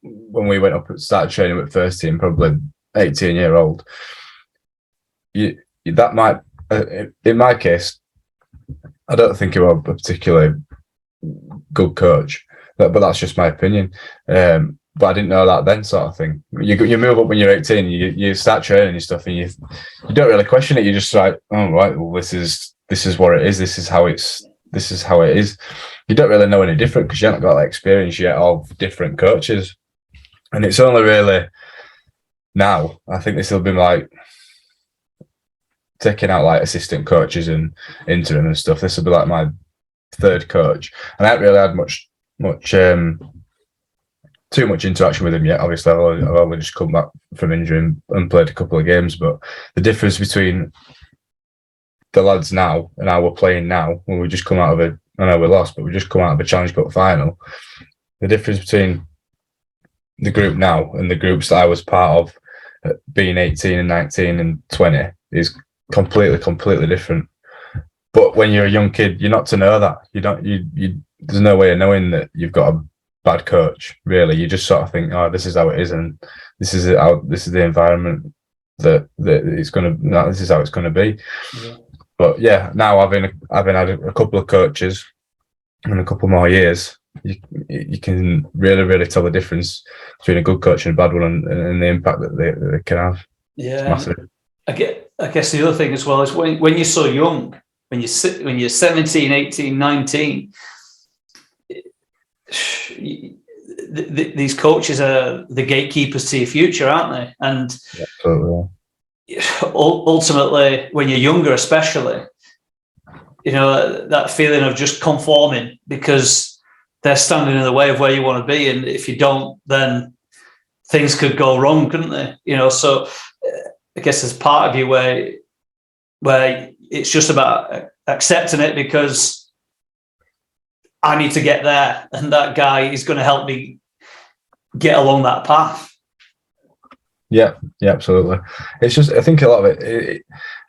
when we went up and started training with first team, probably 18-year-old, that might, in my case, I don't think you are a particularly good coach, but that's just my opinion. But I didn't know that then, sort of thing. You move up when you're 18, you start training and stuff, and you don't really question it. You're just like, oh right, well this is what it is. This is how it is. You don't really know any different because you haven't got that experience yet of different coaches. And it's only really now, I think this will be like taking out like assistant coaches and interim and stuff. This will be like my third coach, and I haven't really had too much interaction with him yet. Obviously, I've only just come back from injury and played a couple of games, but the difference between the lads now and how we're playing now, when we just come out of I know we lost, but we just come out of a Challenge Cup final. The difference between the group now and the groups that I was part of, being 18 and 19 and 20, is completely different. But when you're a young kid, you're not to know that. There's no way of knowing that you've got a bad coach, really. You just sort of think, oh, this is how it is, and this is the environment that it's going to. No, this is how it's going to be. Yeah. But yeah, now having had a couple of coaches and a couple more years, you can really tell the difference between a good coach and a bad one, and the impact that they can have. Yeah, it's massive. I guess the other thing as well is when you're so young, when you're 17, 18, 19, these coaches are the gatekeepers to your future, aren't they? And yeah, totally. Ultimately, when you're younger, especially, that feeling of just conforming because they're standing in the way of where you want to be, and if you don't, then things could go wrong, couldn't they? So I guess there's part of you where it's just about accepting it because I need to get there, and that guy is going to help me get along that path. Yeah, absolutely. It's just, I think a lot of it,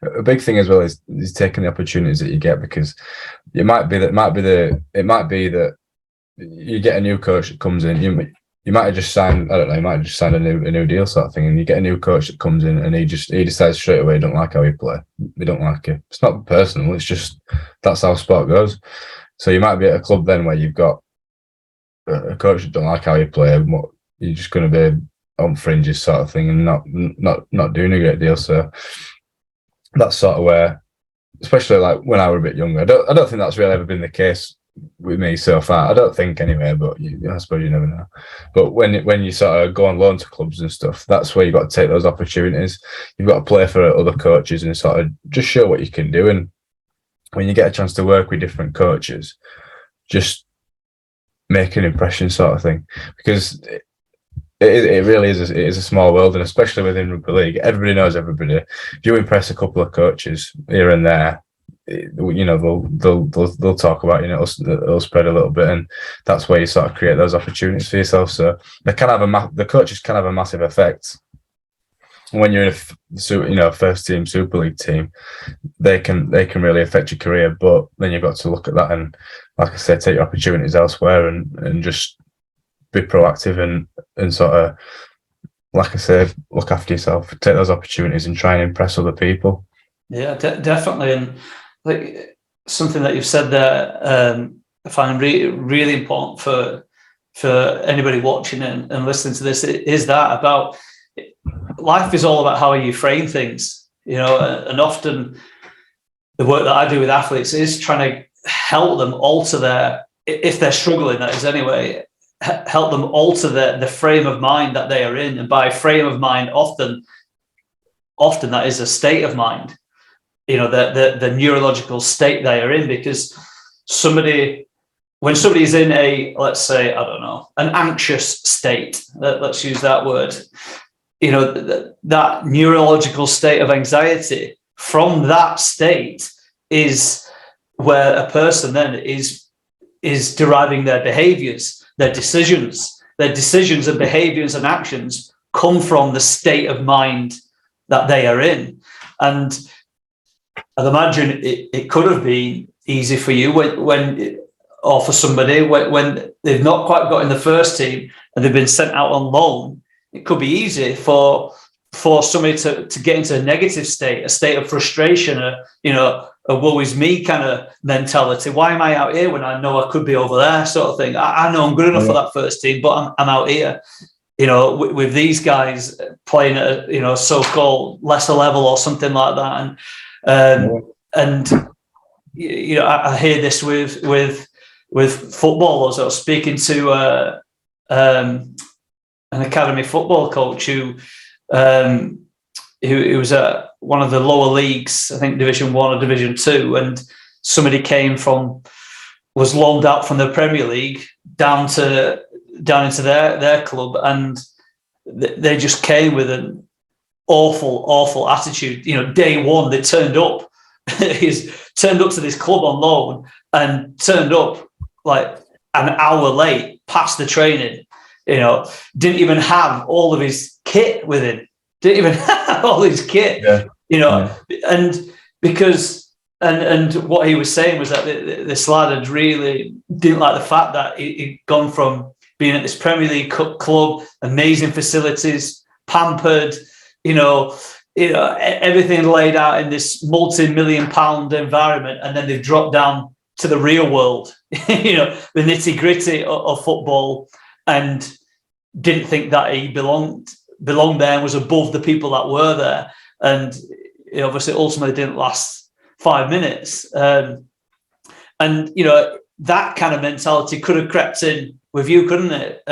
a big thing as well is taking the opportunities that you get, because it might be that you get a new coach that comes in. You might have just signed, I don't know, you might have just signed a new deal sort of thing, and you get a new coach that comes in and he decides straight away he don't like how you play. They don't like it. It's not personal. It's just that's how sport goes. So you might be at a club then where you've got a coach that don't like how you play. You're just going to be on fringes sort of thing and not doing a great deal. So that's sort of where, especially like when I was a bit younger, I don't think that's really ever been the case with me so far. I don't think anyway, but I suppose you never know. But when you sort of go on loan to clubs and stuff, that's where you've got to take those opportunities. You've got to play for other coaches and sort of just show what you can do. And when you get a chance to work with different coaches, just make an impression sort of thing, because it really is. It is a small world, and especially within rugby league, everybody knows everybody. If you impress a couple of coaches here and there, they'll talk about it'll spread a little bit, and that's where you sort of create those opportunities for yourself. So they can have the coaches can have a massive effect. When you're in a first team Super League team, they can really affect your career. But then you've got to look at that and, like I said, take your opportunities elsewhere and just be proactive and sort of, like I said, look after yourself, take those opportunities and try and impress other people. Yeah, definitely. And like something that you've said there, I find really important for anybody watching and listening to this is that about life is all about how you frame things, and often the work that I do with athletes is trying to help them alter if they're struggling, that is anyway, help them alter the frame of mind that they are in. And by frame of mind, often that is a state of mind, the neurological state they are in, because when somebody's in a, let's say, I don't know, an anxious state, let's use that word, that neurological state of anxiety, from that state is where a person then is deriving their behaviors, their decisions and behaviors and actions come from the state of mind that they are in. And I'd imagine it could have been easy for you or for somebody when they've not quite got in the first team and they've been sent out on loan. It could be easy for somebody to get into a negative state, a state of frustration, a woe is me kind of mentality. Why am I out here when I know I could be over there, sort of thing? I know I'm good enough for that first team, but I'm out here, with these guys playing at a, so-called lesser level or something like that. And I hear this with footballers. I was speaking to an academy football coach who was at one of the lower leagues, I think Division 1 or Division 2, and somebody was loaned out from the Premier League down into their club, and they just came with an awful attitude. Day one they turned up. He's turned up to this club on loan and turned up like an hour late, past the training. didn't even have all of his kit with him. Didn't even have all his kit. And because and what he was saying was that this lad had really didn't like the fact that he'd gone from being at this Premier League club, amazing facilities, pampered, everything laid out in this multi-million-pound environment, and then they've dropped down to the real world, the nitty-gritty of football, and didn't think that he belonged there and was above the people that were there. And it obviously ultimately didn't last 5 minutes. That kind of mentality could have crept in with you, couldn't it?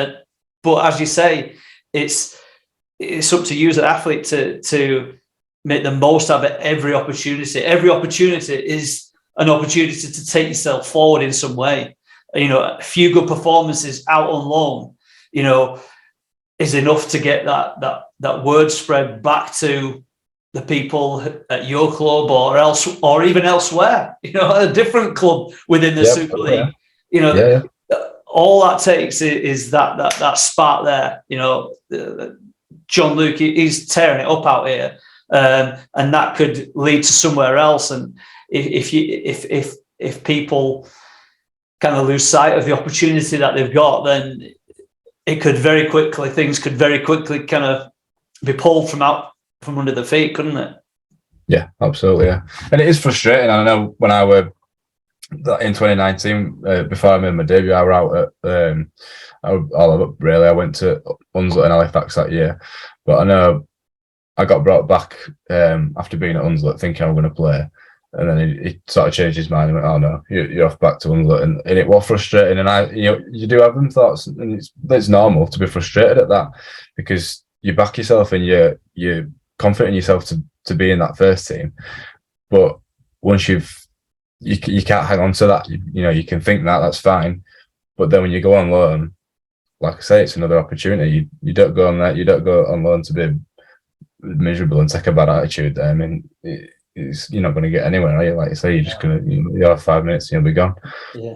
But as you say, it's up to you as an athlete to make the most of it. Every opportunity is an opportunity to take yourself forward in some way. A few good performances out on loan, is enough to get that word spread back to the people at your club or even elsewhere. A different club within the Super League. All that takes is that spark there. Jon-Luke, he's tearing it up out here, and that could lead to somewhere else. And if people kind of lose sight of the opportunity that they've got, then things could very quickly kind of be pulled from under the feet, couldn't it? Yeah, absolutely. Yeah, and it is frustrating. I know when I were in 2019, before I made my debut, I were out at I went to Hunslet and Halifax that year, but I know I got brought back after being at Hunslet thinking I was going to play, and then he sort of changed his mind and went, "Oh no, you're off back to Hunslet," and it was frustrating. And you do have them thoughts, and it's normal to be frustrated at that, because you back yourself and you're confident in yourself to be in that first team, but once you can't hang on to that. You can think that's fine, but then when you go on loan, like I say, it's another opportunity. You don't go on that. You don't go on loan to be miserable and take a bad attitude. I mean, you're not going to get anywhere, are you? Like you say, you're just going to you have 5 minutes and you'll be gone. Yeah,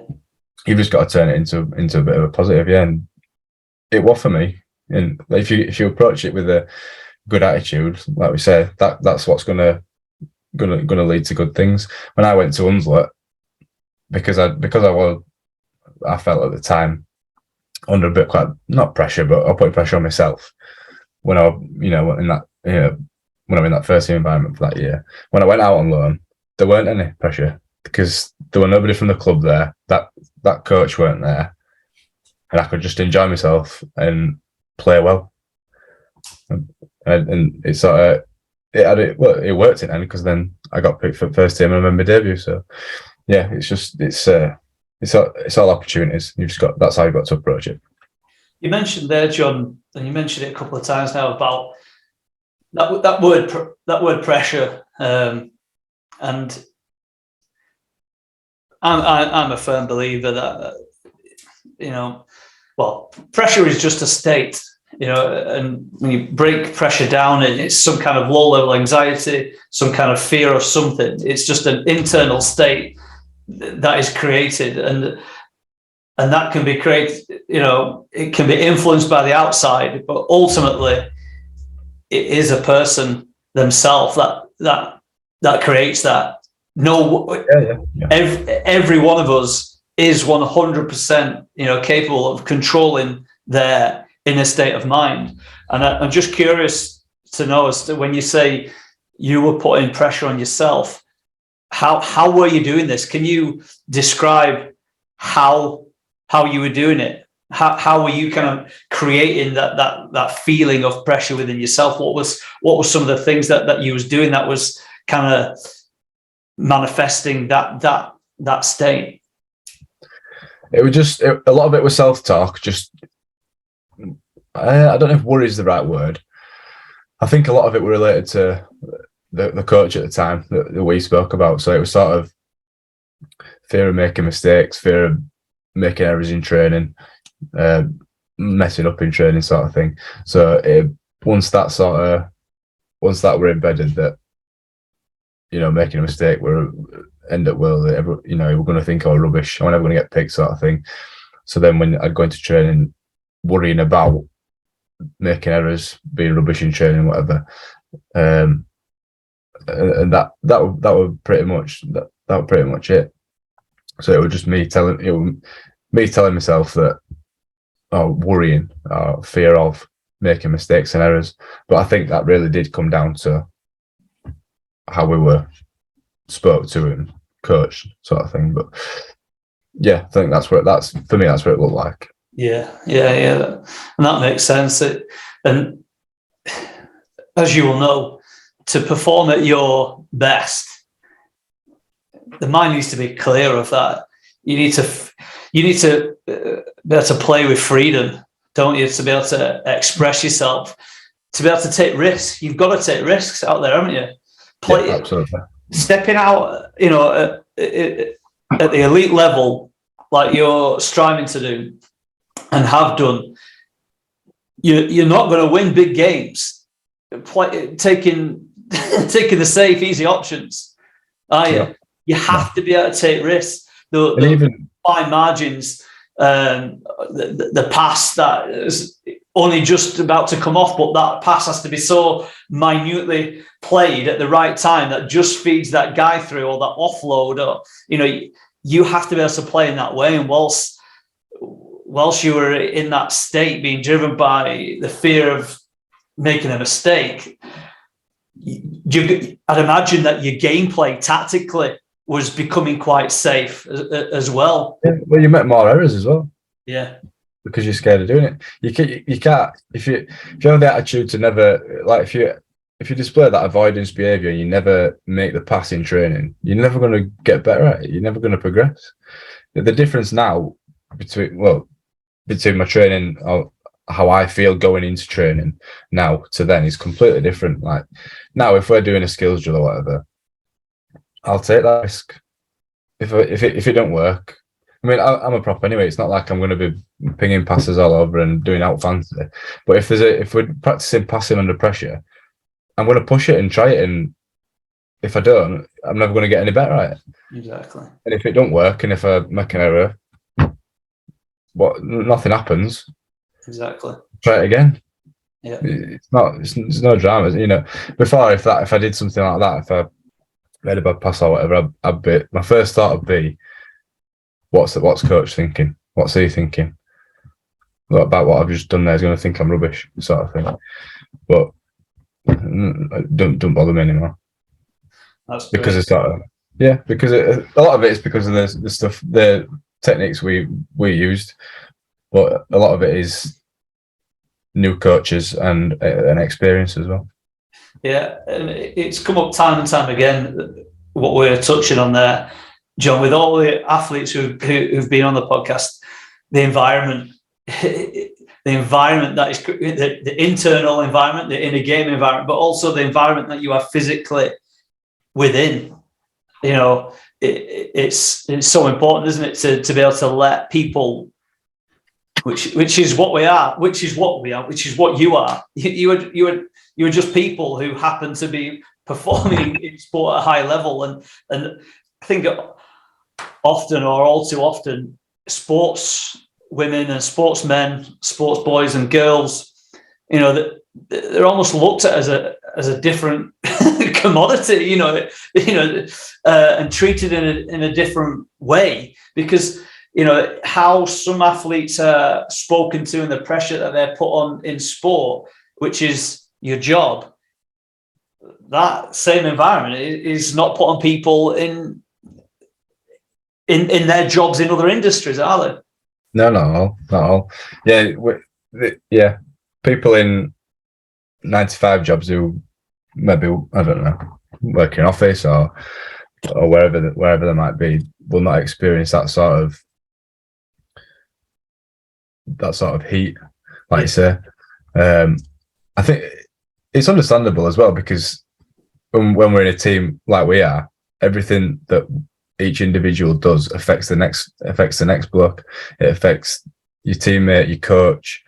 you've just got to turn it into a bit of a positive. Yeah, and it was for me. And if you approach it with a good attitude, like we say, that's what's gonna lead to good things. When I went to Hunslet, because I felt at the time under a bit quite not pressure, but I put pressure on myself when I in that first team environment for that year. When I went out on loan, there weren't any pressure because there were nobody from the club there. That coach weren't there, and I could just enjoy myself and play well. And it sort of it worked in the end, because then I got picked for first team and I made my debut. So yeah, it's all opportunities. That's how you've got to approach it. You mentioned there, John, and you mentioned it a couple of times now about that word pressure, and I'm a firm believer that pressure is just a state. And when you break pressure down, it's some kind of low-level anxiety, some kind of fear of something. It's just an internal state that is created, and that can be created. It can be influenced by the outside, but ultimately, it is a person themselves that creates that. Every one of us is 100%, capable of controlling their inner state of mind. And I'm just curious to know, as to when you say you were putting pressure on yourself, how were you doing this? Can you describe how you were doing it? How were you kind of creating that feeling of pressure within yourself? What was some of the things that you was doing that was kind of manifesting that state? It was just a lot of it was self-talk. Just I don't know if worry is the right word. I think a lot of it were related to the coach at the time that we spoke about. So it was sort of fear of making mistakes, fear of making errors in training, messing up in training, sort of thing. So once that were embedded, that making a mistake we're end up well, we're going to think, oh, rubbish, I'm never going to get picked, sort of thing. So then when I'd go into training, worrying about making errors, being rubbish in training, whatever. And that was pretty much it. So it was just me telling myself that, worrying, fear of making mistakes and errors. But I think that really did come down to how we were spoke to and coached, sort of thing. But yeah, I think that's for me. That's what it looked like. Yeah, and that makes sense. And as you will know, to perform at your best, the mind needs to be clear of that. You need to be able to play with freedom, don't you? To be able to express yourself, to be able to take risks. You've got to take risks out there, haven't you? Yeah, absolutely. Stepping out, at the elite level, like you're striving to do and have done, you're not going to win big games taking the safe, easy options, are you? Yeah. You have to be able to take risks. Even fine margins, the pass that is only just about to come off, but that pass has to be so minutely played at the right time that just feeds that guy through, or that offload, or you have to be able to play in that way. And whilst you were in that state, being driven by the fear of making a mistake, I'd imagine that your gameplay tactically was becoming quite safe as well. Yeah, well, you make more errors as well. Yeah, because you're scared of doing it. You can't if you have the attitude to never, like, if you display that avoidance behaviour and you never make the pass in training, you're never going to get better at it. You're never going to progress. The difference now between my training, or how I feel going into training now to then, is completely different. Like now, if we're doing a skills drill or whatever, I'll take that risk. If it don't work, I mean, I'm a prop anyway. It's not like I'm going to be pinging passes all over and doing out fancy. But if we're practicing passing under pressure, I'm going to push it and try it. And if I don't, I'm never going to get any better at it. Exactly. And if it don't work, and if I make an error, nothing happens. Exactly. Try it again. Yeah. It's no drama. Before, if I did something like that, if I made a bad pass or whatever, my first thought would be, what's coach thinking? What's he thinking? What about what I've just done there? He's going to think I'm rubbish, sort of thing. But don't bother me anymore. That's because it's sort of, because a lot of it is because of the stuff, the techniques we used, but a lot of it is new coaches and experience as well. Yeah, and it's come up time and time again, what we're touching on there, John, with all the athletes who've been on the podcast, the environment that is the internal environment, the inner game environment, but also the environment that you are physically within. It's so important, isn't it, to be able to let people, which is what we are, which is what you are. You are just people who happen to be performing in sport at a high level, and I think often, or all too often, sports women and sportsmen, sports boys and girls, they're almost looked at as a different commodity, and treated in a different way, because how some athletes are spoken to and the pressure that they're put on in sport, which is your job. That same environment is not put on people in their jobs in other industries, are they? No, not all. Yeah, people in 9-to-5 jobs who maybe, I don't know, work in office or wherever they might be, will not experience that sort of heat, like you say. I think it's understandable as well, because when we're in a team like we are, everything that each individual does affects the next bloke. It affects your teammate, your coach,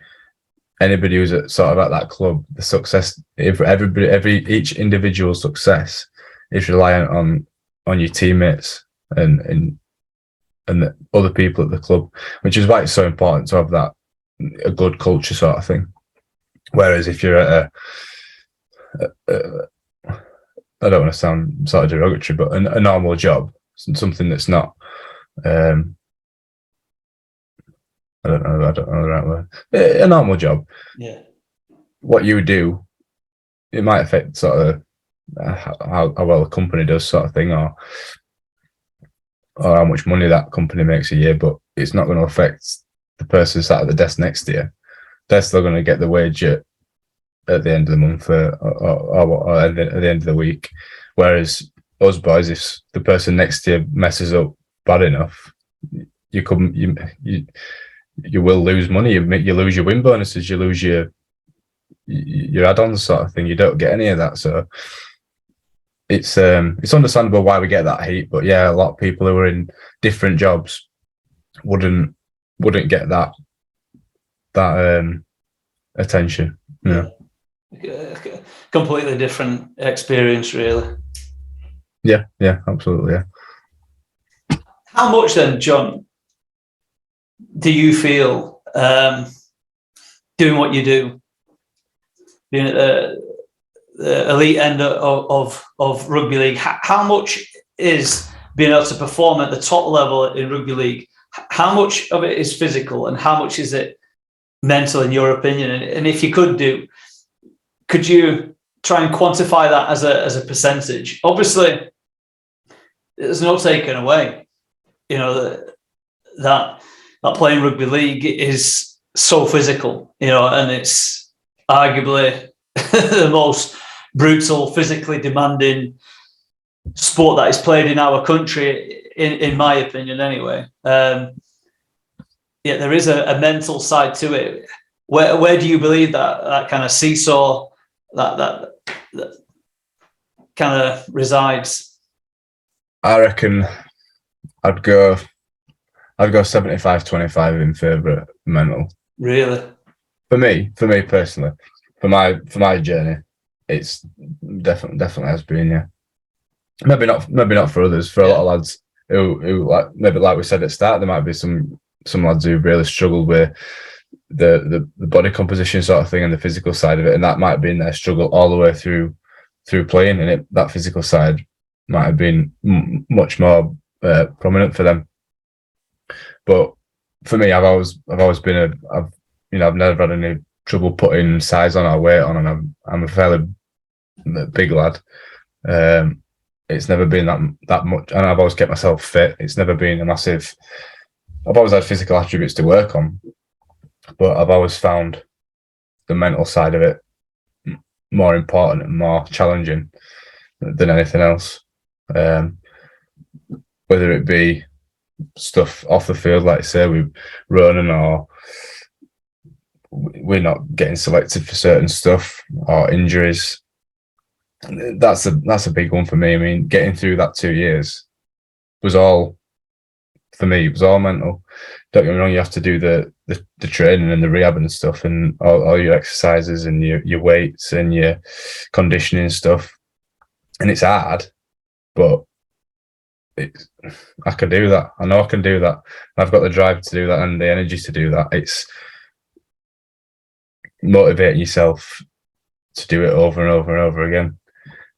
anybody who's at that club. The success, each individual success is reliant on your teammates and the other people at the club, which is why it's so important to have a good culture sort of thing. Whereas if you're at I don't want to sound sort of derogatory, but a normal job, something that's not, I don't know the right word, a normal job. Yeah. What you do, it might affect sort of how well a company does, sort of thing, or how much money that company makes a year, but it's not going to affect the person sat at the desk next to you. They're still going to get the wage at the end of the month or at the end of the week. Whereas us boys, if the person next to you messes up bad enough, you will lose money. You lose your win bonuses. You lose your add-ons, sort of thing. You don't get any of that. So it's understandable why we get that heat. But yeah, a lot of people who are in different jobs wouldn't get that attention. Yeah. Completely different experience, really. Yeah, absolutely. Yeah. How much then, John, do you feel doing what you do, being at the elite end of rugby league? How much is being able to perform at the top level in rugby league? How much of it is physical, and how much is it mental, in your opinion? And if you could you try and quantify that as a percentage? Obviously, there's no taking away, that playing rugby league is so physical, and it's arguably the most brutal, physically demanding sport that is played in our country, in my opinion, anyway. There is a mental side to it. Where do you believe that kind of seesaw that kind of resides? I reckon I'd go 75-25 in favour of mental. Really? For me personally, for my journey, it's definitely has been, yeah. Maybe not for others. For a lot of lads who like we said at the start, there might be some lads who really struggled with the body composition sort of thing and the physical side of it, and that might have been their struggle all the way through playing, and that physical side might have been much more prominent for them. But for me, I've always been I've never had any trouble putting size on or weight on, and I'm a fairly big lad. It's never been that much, and I've always kept myself fit. It's never been a massive. I've always had physical attributes to work on, but I've always found the mental side of it more important and more challenging than anything else. Whether it be stuff off the field, like say we running, or we're not getting selected for certain stuff, or injuries. That's a big one for me. I mean, getting through that 2 years was all mental. Don't get me wrong, you have to do the training and the rehab and stuff, and all your exercises and your weights and your conditioning stuff, and it's hard, but I can do that. I know I can do that. I've got the drive to do that and the energy to do that. It's motivating yourself to do it over and over and over again.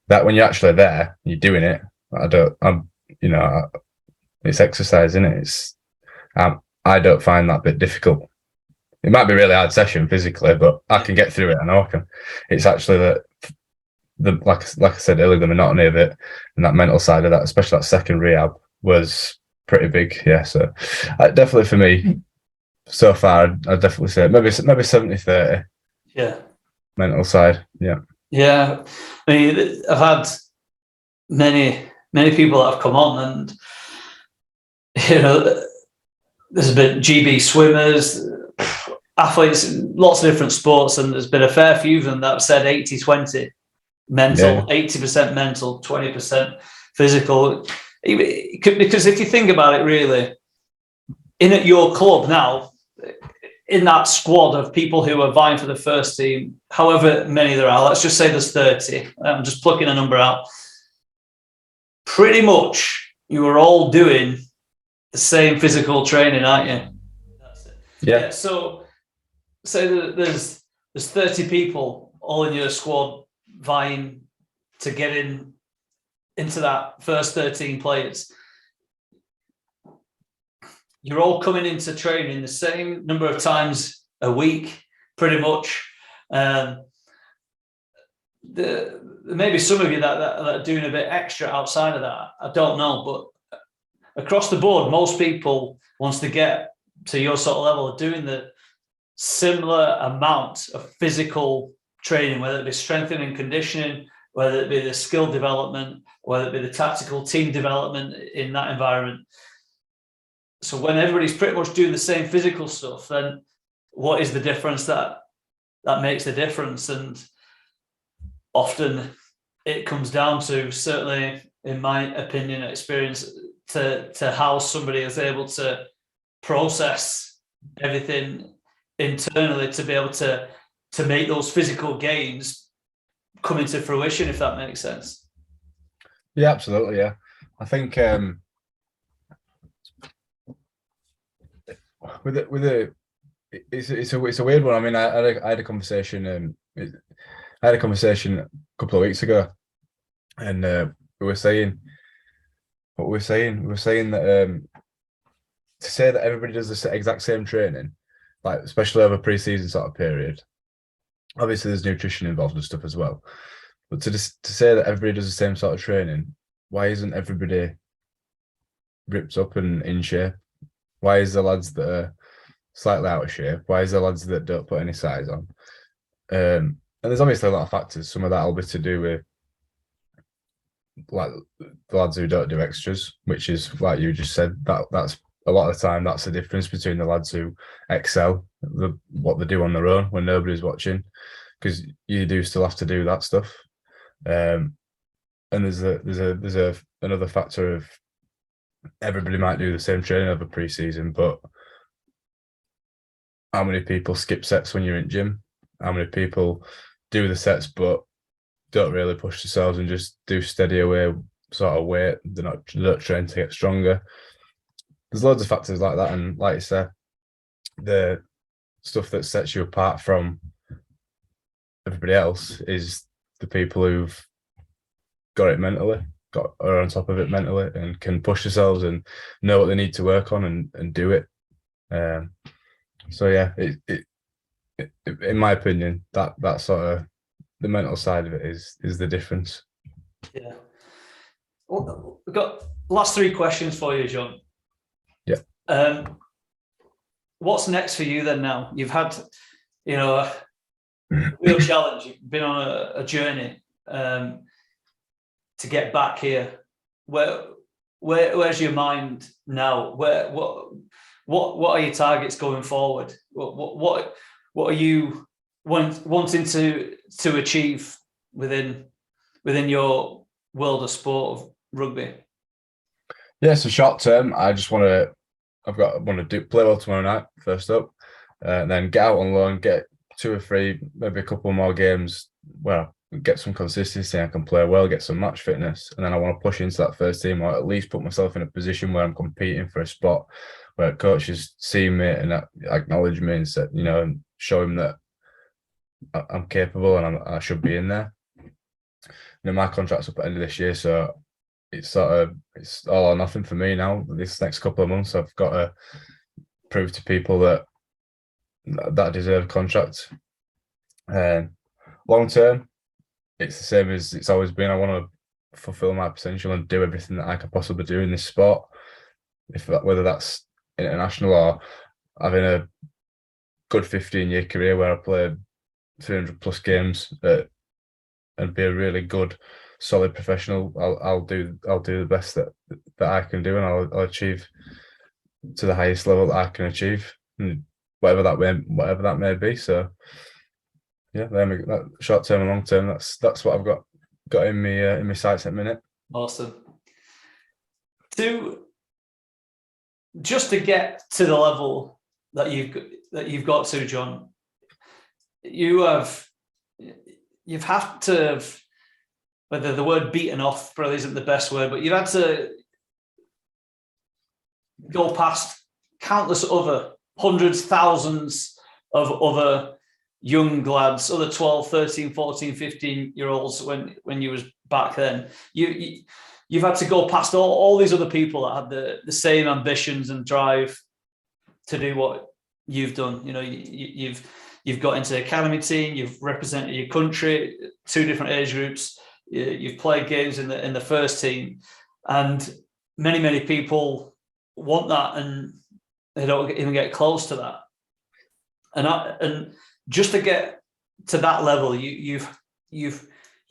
That when you're actually there, you're doing it. It's exercise, isn't it? I don't find that bit difficult. It might be a really hard session physically, but I can get through it. I know I can. It's actually like I said earlier, the monotony of it and that mental side of that, especially that second rehab, was pretty big. Yeah, so definitely for me, so far, I'd definitely say maybe 70-30. Yeah. Mental side, yeah. Yeah, I mean, I've had many people that have come on, and there's been GB swimmers, athletes, lots of different sports, and there's been a fair few of them that have said 80-20 mental, 80% mental, 20% physical. Because if you think about it, really, in at your club now, in that squad of people who are vying for the first team, however many there are, let's just say there's 30. I'm just plucking a number out. Pretty much, you are all doing the same physical training, aren't you? That's it. Yeah. So say that there's 30 people all in your squad vying to get into that first 13 players. You're all coming into training the same number of times a week, pretty much. There may be some of you that are doing a bit extra outside of that. I don't know, but across the board, most people, once they get to your sort of level, are doing the similar amount of physical training, whether it be strengthening and conditioning, whether it be the skill development, whether it be the tactical team development in that environment. So when everybody's pretty much doing the same physical stuff, then what is the difference that makes the difference? And often it comes down to, certainly in my opinion and experience, to how somebody is able to process everything internally to be able to make those physical gains come into fruition, if that makes sense. Yeah, absolutely. Yeah, I think it's a weird one. I mean, I had a conversation. I had a conversation a couple of weeks ago, and we were saying that to say that everybody does the exact same training, like especially over pre-season sort of period. Obviously, there's nutrition involved and stuff as well. But to say that everybody does the same sort of training, why isn't everybody ripped up and in shape? Why is the lads that are slightly out of shape? Why is the lads that don't put any size on? And there's obviously a lot of factors. Some of that will be to do with like the lads who don't do extras, which is like you just said. That's a lot of the time. That's the difference between the lads who excel, what they do on their own when nobody's watching, because you do still have to do that stuff. And there's another factor of everybody might do the same training over pre-season, but how many people skip sets when you're in gym? How many people do the sets but don't really push themselves and just do steady away sort of weight? They don't train to get stronger. There's loads of factors like that, and like you said, the stuff that sets you apart from everybody else is the people who've got it mentally, are on top of it mentally, and can push themselves and know what they need to work on and do it. So yeah, it in my opinion, that sort of the mental side of it is the difference. Yeah. Well, we've got last three questions for you, John. Yeah. What's next for you then? Now you've had, a real challenge. You've been on a journey to get back here. Where's your mind now? What are your targets going forward? What are you wanting to achieve within your world of sport of rugby? Yeah, so short term, I just want to play well tomorrow night first up, and then get out on loan, get 2 or 3, maybe a couple more games. Well, get some consistency. I can play well, get some match fitness, and then I want to push into that first team, or at least put myself in a position where I'm competing for a spot, where coaches see me and acknowledge me and say, and show them that I'm capable and I should be in there. My contract's up at the end of this year, so it's it's all or nothing for me now. This next couple of months, I've got to prove to people that I deserve a contract. Long term, it's the same as it's always been. I want to fulfill my potential and do everything that I can possibly do in this sport. Whether that's international or having a good 15-year career where I play 300 plus games and be a really good, solid professional, I'll do the best that I can do, and I'll achieve to the highest level that I can achieve, whatever that may be. So yeah, that short term and long term, that's what I've got in my sights at the minute. Awesome. Just to get to the level that you've got to, John, you've had to have, whether the word beaten off probably isn't the best word, but you've had to go past countless other hundreds, thousands, of other young lads, other 12, 13, 14, 15-year-olds when you was back then. You've had to go past all these other people that had the same ambitions and drive to do what you've done. You know, you've got into the academy team, you've represented your country, 2 different age groups, you've played games in the first team, and many people want that and they don't even get close to that. And just to get to that level, you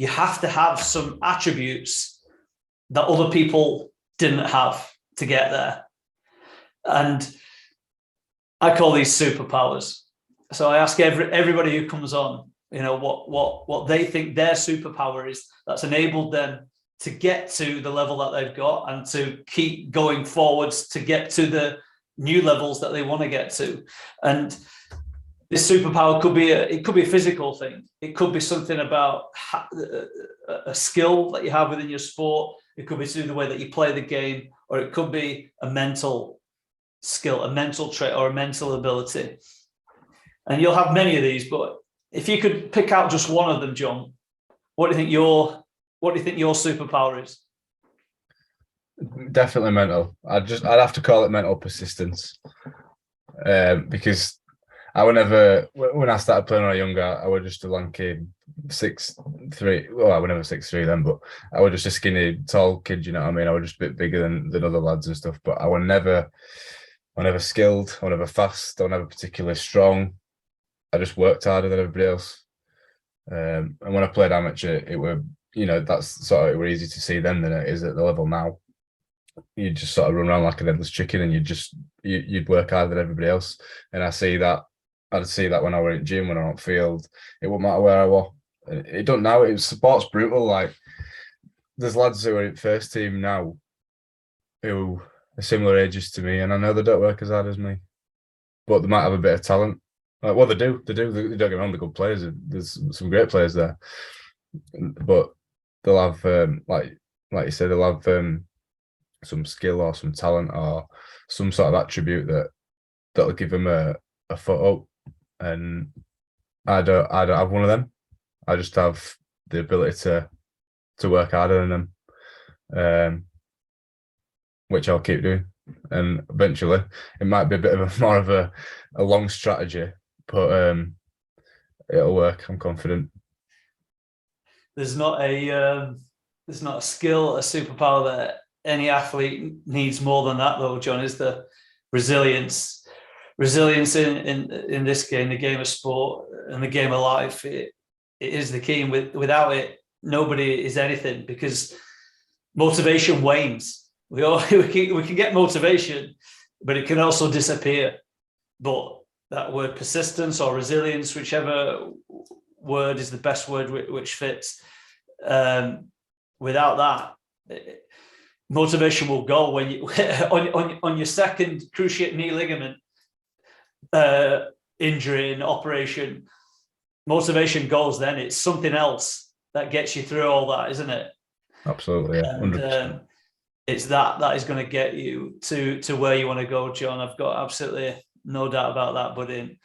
have to have some attributes that other people didn't have to get there. And I call these superpowers. So I ask everybody who comes on, you know, what they think their superpower is that's enabled them to get to the level that they've got and to keep going forwards to get to the new levels that they want to get to. And this superpower could be a physical thing. It could be something about a skill that you have within your sport. It could be to do the way that you play the game, or it could be a mental skill, a mental trait, or a mental ability. And you'll have many of these, but if you could pick out just one of them, John, what do you think your superpower is? Definitely mental. I'd have to call it mental persistence, because I would never, when I started playing when I was younger, I was just a lanky 6'3". Well, I was never 6'3" then, but I was just a skinny, tall kid. You know what I mean? I was just a bit bigger than other lads and stuff. But I was never skilled. I was never fast. I was never particularly strong. I just worked harder than everybody else. And when I played amateur, it were, you know, that's sort of, it were easy to see then than it is at the level now. You just sort of run around like an endless chicken, and you'd work harder than everybody else. And I'd see that when I were in gym, when I was on field. It wouldn't matter where I was. It don't now. Sport's brutal. Like, there's lads who are in first team now who are similar ages to me, and I know they don't work as hard as me, but they might have a bit of talent. Well, they do. They don't get me wrong, they're good players. There's some great players there, but they'll have like you said, they'll have some skill or some talent or some sort of attribute that'll give them a foot up. And I don't have one of them. I just have the ability to work harder than them, which I'll keep doing. And eventually, it might be a bit of more of a long strategy, but it'll work. I'm confident. There's not a skill, a superpower that any athlete needs more than that, though, John, is the resilience. Resilience in this game, the game of sport and the game of life, it is the key. And without it, nobody is anything, because motivation wanes. We can get motivation, but it can also disappear. But that word persistence or resilience, whichever word is the best word which fits, without that, motivation will go. When you on your second cruciate knee ligament injury and operation, motivation goes. Then it's something else that gets you through all that, isn't it? Absolutely, yeah. 100%. It's that is going to get you to where you want to go, John. I've got absolutely no doubt about that, buddy.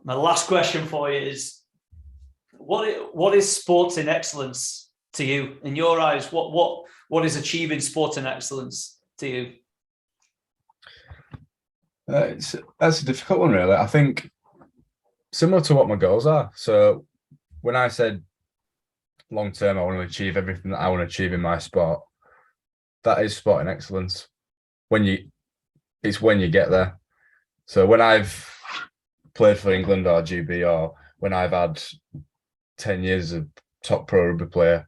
My last question for you is, what is sporting excellence to you? In your eyes, what is achieving sporting excellence to you? That's a difficult one, really. I think similar to what my goals are. So when I said long term, I want to achieve everything that I want to achieve in my sport, that is sporting excellence. It's when you get there. So when I've played for England or GB, or when I've had 10 years of top pro rugby player,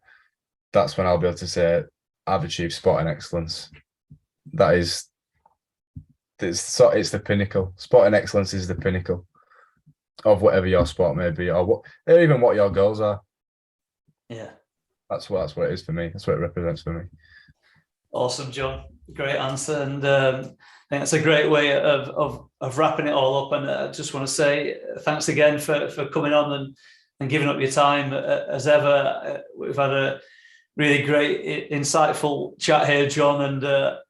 that's when I'll be able to say I've achieved sporting excellence. It's the pinnacle. Sporting excellence is the pinnacle of whatever your sport may be, or even what your goals are. Yeah, that's what it is for me. That's what it represents for me. Awesome, John. Great answer, and I think that's a great way of wrapping it all up. And I just want to say thanks again for coming on and giving up your time as ever. We've had a really great, insightful chat here, John, and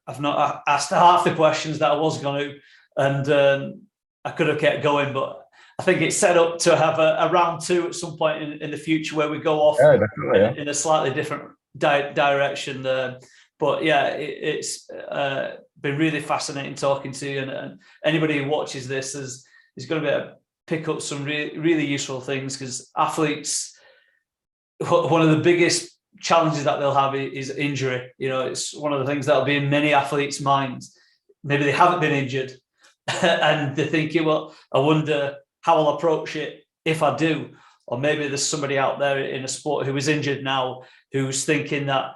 I've not asked half the questions that I was going to, and I could have kept going, but I think it's set up to have a round 2 at some point in the future where we go off in a slightly different direction. But yeah, it's been really fascinating talking to you, and anybody who watches this is going to be able to pick up some really useful things, because athletes, one of the biggest challenges that they'll have is injury. You know, it's one of the things that'll be in many athletes' minds. Maybe they haven't been injured and they're thinking, well, I wonder how I'll approach it if I do. Or maybe there's somebody out there in a sport who is injured now, who's thinking that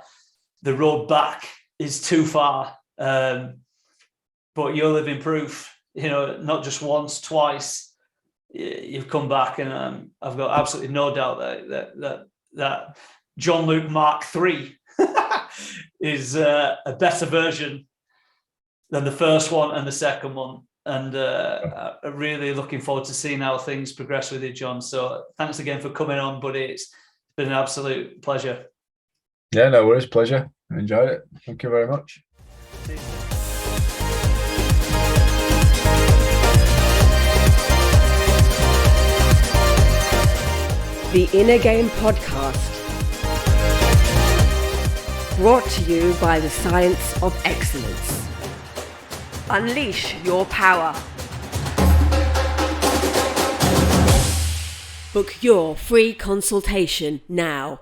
the road back is too far. But you're living proof, you know, not just once, twice, you've come back, and I've got absolutely no doubt that Jon-luke Mark III is a better version than the first one and the second one. And I'm really looking forward to seeing how things progress with you, John. So thanks again for coming on, buddy. It's been an absolute pleasure. Yeah, no worries. Pleasure. I enjoyed it. Thank you very much. The Inner Game Podcast. Brought to you by the Science of Excellence. Unleash your power. Book your free consultation now.